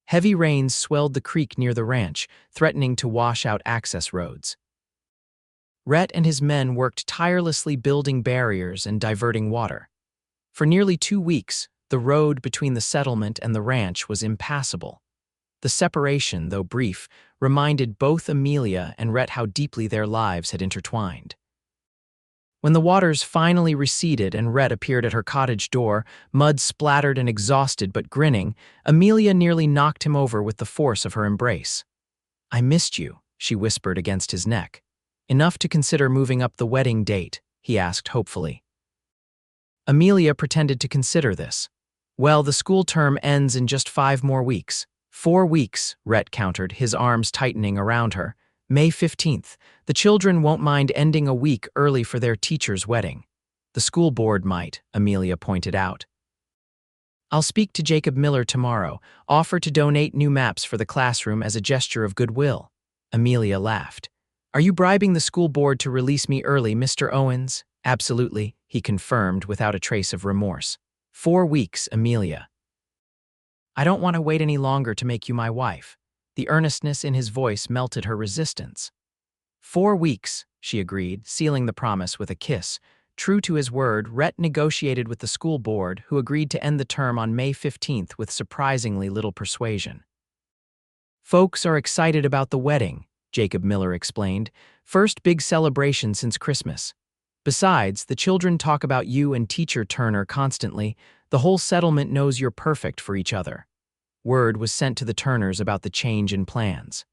Heavy rains swelled the creek near the ranch, threatening to wash out access roads. Rhett and his men worked tirelessly building barriers and diverting water. For nearly 2 weeks, the road between the settlement and the ranch was impassable. The separation, though brief, reminded both Amelia and Rhett how deeply their lives had intertwined. When the waters finally receded and Rhett appeared at her cottage door, mud splattered and exhausted but grinning, Amelia nearly knocked him over with the force of her embrace. I missed you, she whispered against his neck. Enough to consider moving up the wedding date, he asked hopefully. Amelia pretended to consider this. Well, the school term ends in just 5 more weeks. 4 weeks, Rhett countered, his arms tightening around her. May 15th. The children won't mind ending a week early for their teacher's wedding. The school board might, Amelia pointed out. I'll speak to Jacob Miller tomorrow, offer to donate new maps for the classroom as a gesture of goodwill. Amelia laughed. Are you bribing the school board to release me early, Mr. Owens? Absolutely, he confirmed without a trace of remorse. 4 weeks, Amelia. I don't want to wait any longer to make you my wife. The earnestness in his voice melted her resistance. 4 weeks, she agreed, sealing the promise with a kiss. True to his word, Rhett negotiated with the school board, who agreed to end the term on May 15th with surprisingly little persuasion. Folks are excited about the wedding, Jacob Miller explained. First big celebration since Christmas. Besides, the children talk about you and Teacher Turner constantly. The whole settlement knows you're perfect for each other. Word was sent to the Turners about the change in plans.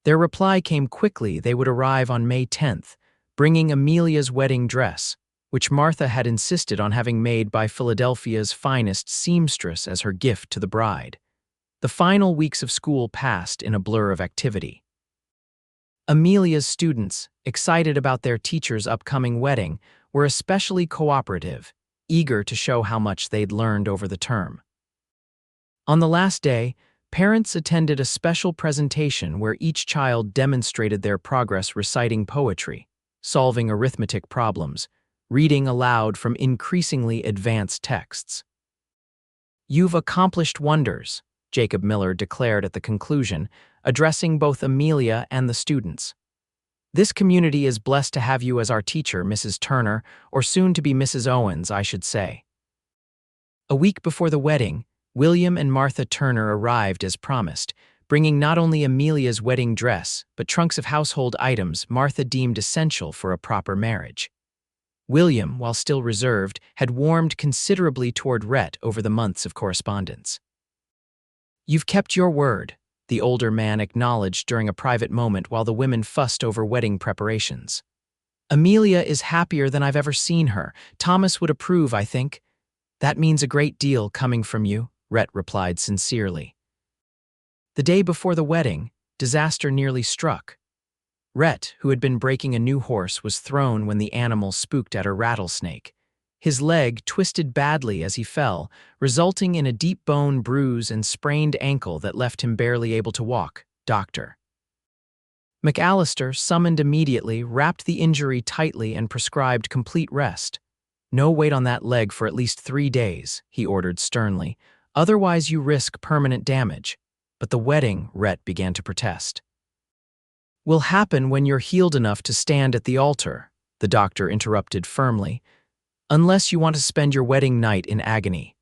Their reply came quickly. They would arrive on May 10th, bringing Amelia's wedding dress, which Martha had insisted on having made by Philadelphia's finest seamstress as her gift to the bride. The final weeks of school passed in a blur of activity. Amelia's students, excited about their teacher's upcoming wedding, were especially cooperative, eager to show how much they'd learned over the term. On the last day, parents attended a special presentation where each child demonstrated their progress reciting poetry, solving arithmetic problems, reading aloud from increasingly advanced texts. You've accomplished wonders, Jacob Miller declared at the conclusion, addressing both Amelia and the students. This community is blessed to have you as our teacher, Mrs. Turner, or soon to be Mrs. Owens, I should say. A week before the wedding, William and Martha Turner arrived as promised, bringing not only Amelia's wedding dress, but trunks of household items Martha deemed essential for a proper marriage. William, while still reserved, had warmed considerably toward Rhett over the months of correspondence. "You've kept your word," the older man acknowledged during a private moment while the women fussed over wedding preparations. "Amelia is happier than I've ever seen her. Thomas would approve, I think." "That means a great deal coming from you," Rhett replied sincerely. The day before the wedding, disaster nearly struck. Rhett, who had been breaking a new horse, was thrown when the animal spooked at a rattlesnake. His leg twisted badly as he fell, resulting in a deep bone bruise and sprained ankle that left him barely able to walk. Dr. McAllister, summoned immediately, wrapped the injury tightly and prescribed complete rest. "No weight on that leg for at least 3 days," he ordered sternly. "Otherwise you risk permanent damage." But the wedding, Rhett began to protest. "Will happen when you're healed enough to stand at the altar," the doctor interrupted firmly, "unless you want to spend your wedding night in agony."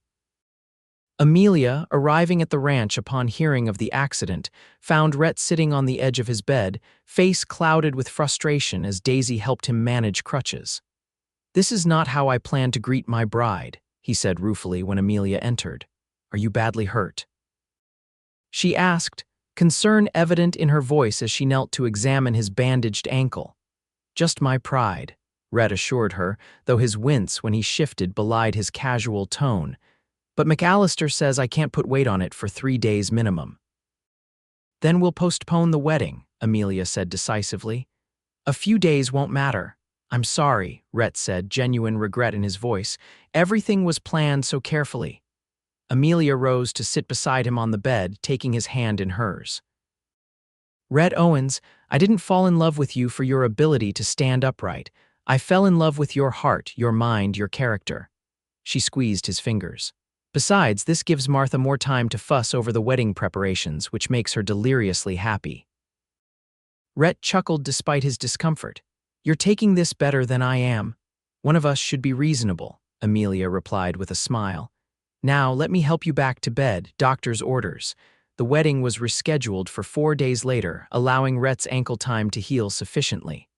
Amelia, arriving at the ranch upon hearing of the accident, found Rhett sitting on the edge of his bed, face clouded with frustration as Daisy helped him manage crutches. "This is not how I plan to greet my bride," he said ruefully when Amelia entered. "Are you badly hurt?" she asked, concern evident in her voice as she knelt to examine his bandaged ankle. "Just my pride," Rhett assured her, though his wince when he shifted belied his casual tone. "But McAllister says I can't put weight on it for 3 days minimum." "Then we'll postpone the wedding," Amelia said decisively. "A few days won't matter." "I'm sorry," Rhett said, genuine regret in his voice. "Everything was planned so carefully." Amelia rose to sit beside him on the bed, taking his hand in hers. "Rhett Owens, I didn't fall in love with you for your ability to stand upright. I fell in love with your heart, your mind, your character." She squeezed his fingers. "Besides, this gives Martha more time to fuss over the wedding preparations, which makes her deliriously happy." Rhett chuckled despite his discomfort. "You're taking this better than I am. One of us should be reasonable," Amelia replied with a smile. "Now, let me help you back to bed, doctor's orders." The wedding was rescheduled for 4 days later, allowing Rhett's ankle time to heal sufficiently.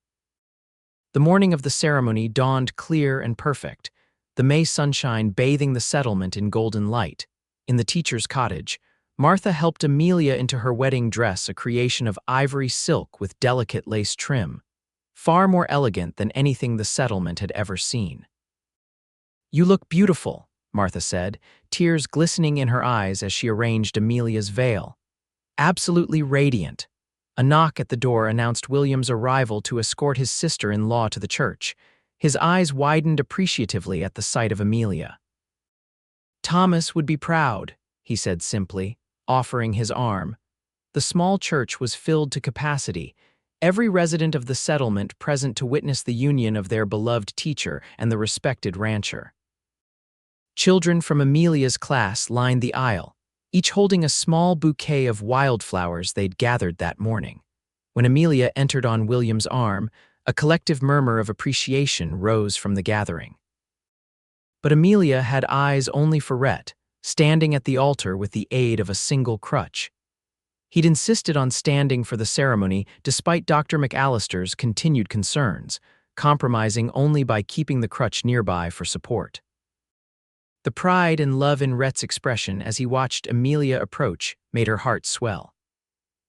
The morning of the ceremony dawned clear and perfect, the May sunshine bathing the settlement in golden light. In the teacher's cottage, Martha helped Amelia into her wedding dress, a creation of ivory silk with delicate lace trim, far more elegant than anything the settlement had ever seen. "You look beautiful," Martha said, tears glistening in her eyes as she arranged Amelia's veil. "Absolutely radiant." A knock at the door announced William's arrival to escort his sister-in-law to the church. His eyes widened appreciatively at the sight of Amelia. "Thomas would be proud," he said simply, offering his arm. The small church was filled to capacity, every resident of the settlement present to witness the union of their beloved teacher and the respected rancher. Children from Amelia's class lined the aisle, each holding a small bouquet of wildflowers they'd gathered that morning. When Amelia entered on William's arm, a collective murmur of appreciation rose from the gathering. But Amelia had eyes only for Rhett, standing at the altar with the aid of a single crutch. He'd insisted on standing for the ceremony despite Dr. McAllister's continued concerns, compromising only by keeping the crutch nearby for support. The pride and love in Rhett's expression as he watched Amelia approach made her heart swell.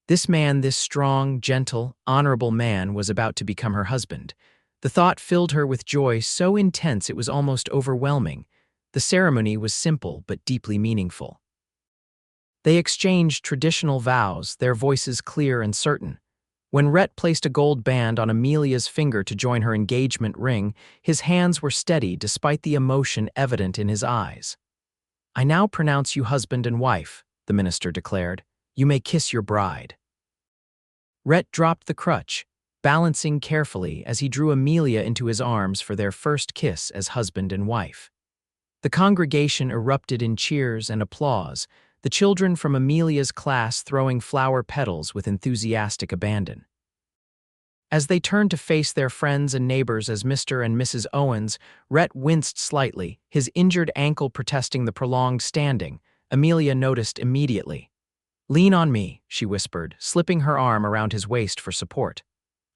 This man, this strong, gentle, honorable man, was about to become her husband. The thought filled her with joy so intense it was almost overwhelming. The ceremony was simple but deeply meaningful. They exchanged traditional vows, their voices clear and certain. When Rhett placed a gold band on Amelia's finger to join her engagement ring, his hands were steady despite the emotion evident in his eyes. "I now pronounce you husband and wife," the minister declared. "You may kiss your bride." Rhett dropped the crutch, balancing carefully as he drew Amelia into his arms for their first kiss as husband and wife. The congregation erupted in cheers and applause, the children from Amelia's class throwing flower petals with enthusiastic abandon. As they turned to face their friends and neighbors as Mr. and Mrs. Owens, Rhett winced slightly, his injured ankle protesting the prolonged standing. Amelia noticed immediately. "Lean on me," she whispered, slipping her arm around his waist for support.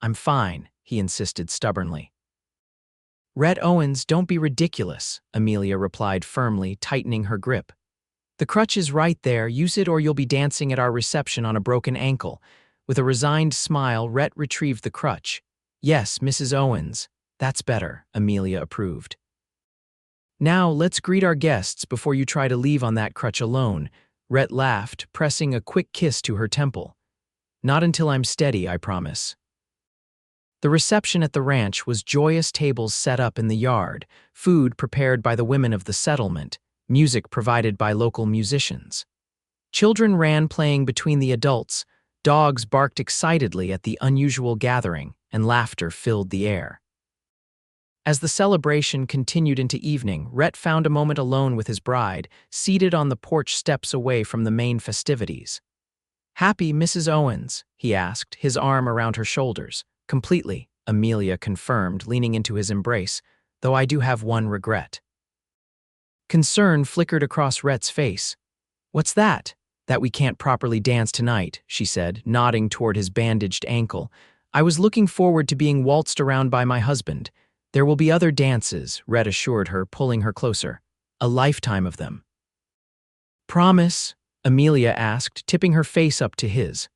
"I'm fine," he insisted stubbornly. "Rhett Owens, don't be ridiculous," Amelia replied firmly, tightening her grip. "The crutch is right there, use it or you'll be dancing at our reception on a broken ankle." With a resigned smile, Rhett retrieved the crutch. "Yes, Mrs. Owens. That's better," Amelia approved. "Now, let's greet our guests before you try to leave on that crutch alone," Rhett laughed, pressing a quick kiss to her temple. "Not until I'm steady, I promise." The reception at the ranch was joyous tables set up in the yard, food prepared by the women of the settlement, music provided by local musicians. Children ran playing between the adults, dogs barked excitedly at the unusual gathering, and laughter filled the air. As the celebration continued into evening, Rhett found a moment alone with his bride, seated on the porch steps away from the main festivities. "Happy, Mrs. Owens?" he asked, his arm around her shoulders. "Completely," Amelia confirmed, leaning into his embrace, "though I do have one regret." Concern flickered across Rhett's face. "What's that?" "That we can't properly dance tonight," she said, nodding toward his bandaged ankle. "I was looking forward to being waltzed around by my husband. There will be other dances," Rhett assured her, pulling her closer. "A lifetime of them." "Promise?" Amelia asked, tipping her face up to his.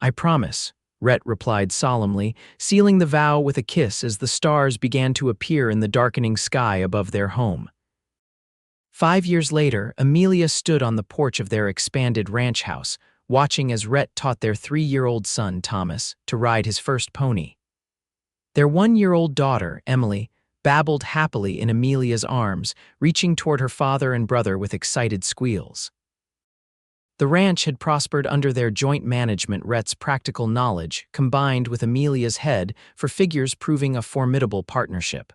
"I promise," Rhett replied solemnly, sealing the vow with a kiss as the stars began to appear in the darkening sky above their home. 5 years later, Amelia stood on the porch of their expanded ranch house, watching as Rhett taught their 3-year-old son, Thomas, to ride his first pony. Their 1-year-old daughter, Emily, babbled happily in Amelia's arms, reaching toward her father and brother with excited squeals. The ranch had prospered under their joint management. Rhett's practical knowledge, combined with Amelia's head for figures, proving a formidable partnership.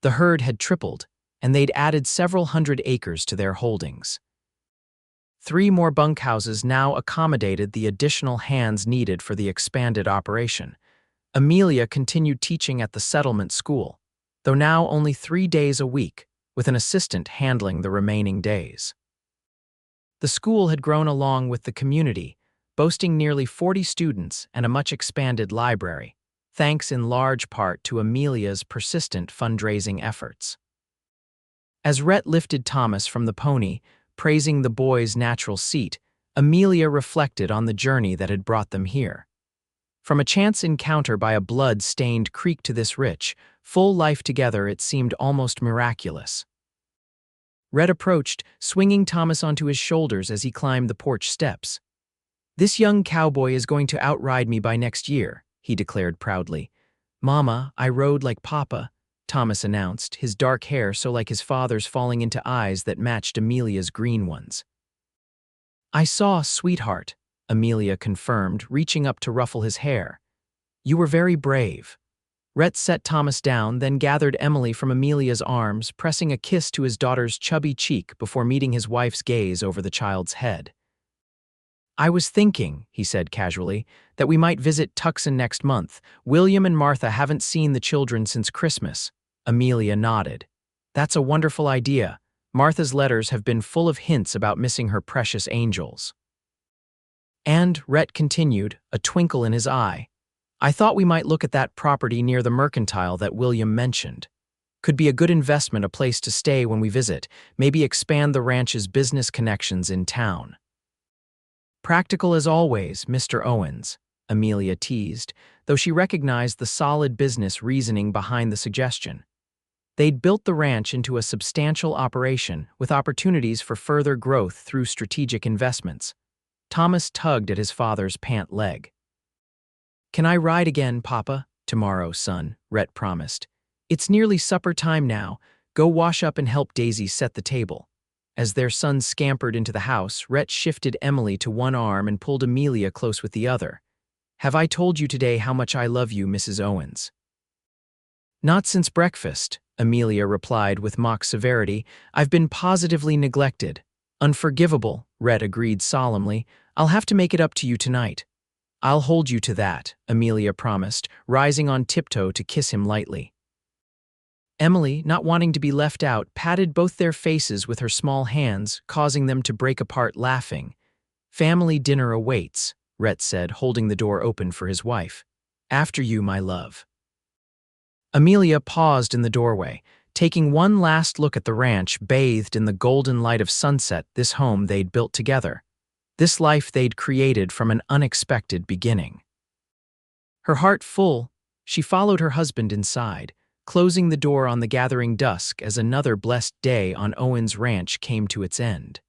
The herd had tripled, and they'd added several hundred acres to their holdings. 3 more bunkhouses now accommodated the additional hands needed for the expanded operation. Amelia continued teaching at the settlement school, though now only 3 days a week, with an assistant handling the remaining days. The school had grown along with the community, boasting nearly 40 students and a much expanded library, thanks in large part to Amelia's persistent fundraising efforts. As Rhett lifted Thomas from the pony, praising the boy's natural seat, Amelia reflected on the journey that had brought them here. From a chance encounter by a blood-stained creek to this rich, full life together, it seemed almost miraculous. Rhett approached, swinging Thomas onto his shoulders as he climbed the porch steps. "This young cowboy is going to outride me by next year," he declared proudly. "Mama, I rode like Papa," Thomas announced, his dark hair so like his father's falling into eyes that matched Amelia's green ones. "I saw, sweetheart," Amelia confirmed, reaching up to ruffle his hair. "You were very brave." Rhett set Thomas down, then gathered Emily from Amelia's arms, pressing a kiss to his daughter's chubby cheek before meeting his wife's gaze over the child's head. "I was thinking," he said casually, "that we might visit Tucson next month. William and Martha haven't seen the children since Christmas." Amelia nodded. "That's a wonderful idea. Martha's letters have been full of hints about missing her precious angels." "And," Rhett continued, a twinkle in his eye, "I thought we might look at that property near the mercantile that William mentioned. Could be a good investment, a place to stay when we visit, maybe expand the ranch's business connections in town." "Practical as always, Mr. Owens," Amelia teased, though she recognized the solid business reasoning behind the suggestion. They'd built the ranch into a substantial operation with opportunities for further growth through strategic investments. Thomas tugged at his father's pant leg. "Can I ride again, Papa?" "Tomorrow, son," Rhett promised. "It's nearly supper time now. Go wash up and help Daisy set the table." As their son scampered into the house, Rhett shifted Emily to one arm and pulled Amelia close with the other. "Have I told you today how much I love you, Mrs. Owens?" "Not since breakfast," Amelia replied with mock severity. "I've been positively neglected." Unforgivable, Rhett agreed solemnly. I'll have to make it up to you tonight. I'll hold you to that, Amelia promised, rising on tiptoe to kiss him lightly. Emily, not wanting to be left out, patted both their faces with her small hands, causing them to break apart laughing. Family dinner awaits, Rhett said, holding the door open for his wife. After you, my love. Amelia paused in the doorway, taking one last look at the ranch bathed in the golden light of sunset, this home they'd built together, this life they'd created from an unexpected beginning. Her heart full, she followed her husband inside, closing the door on the gathering dusk as another blessed day on Owens Ranch came to its end.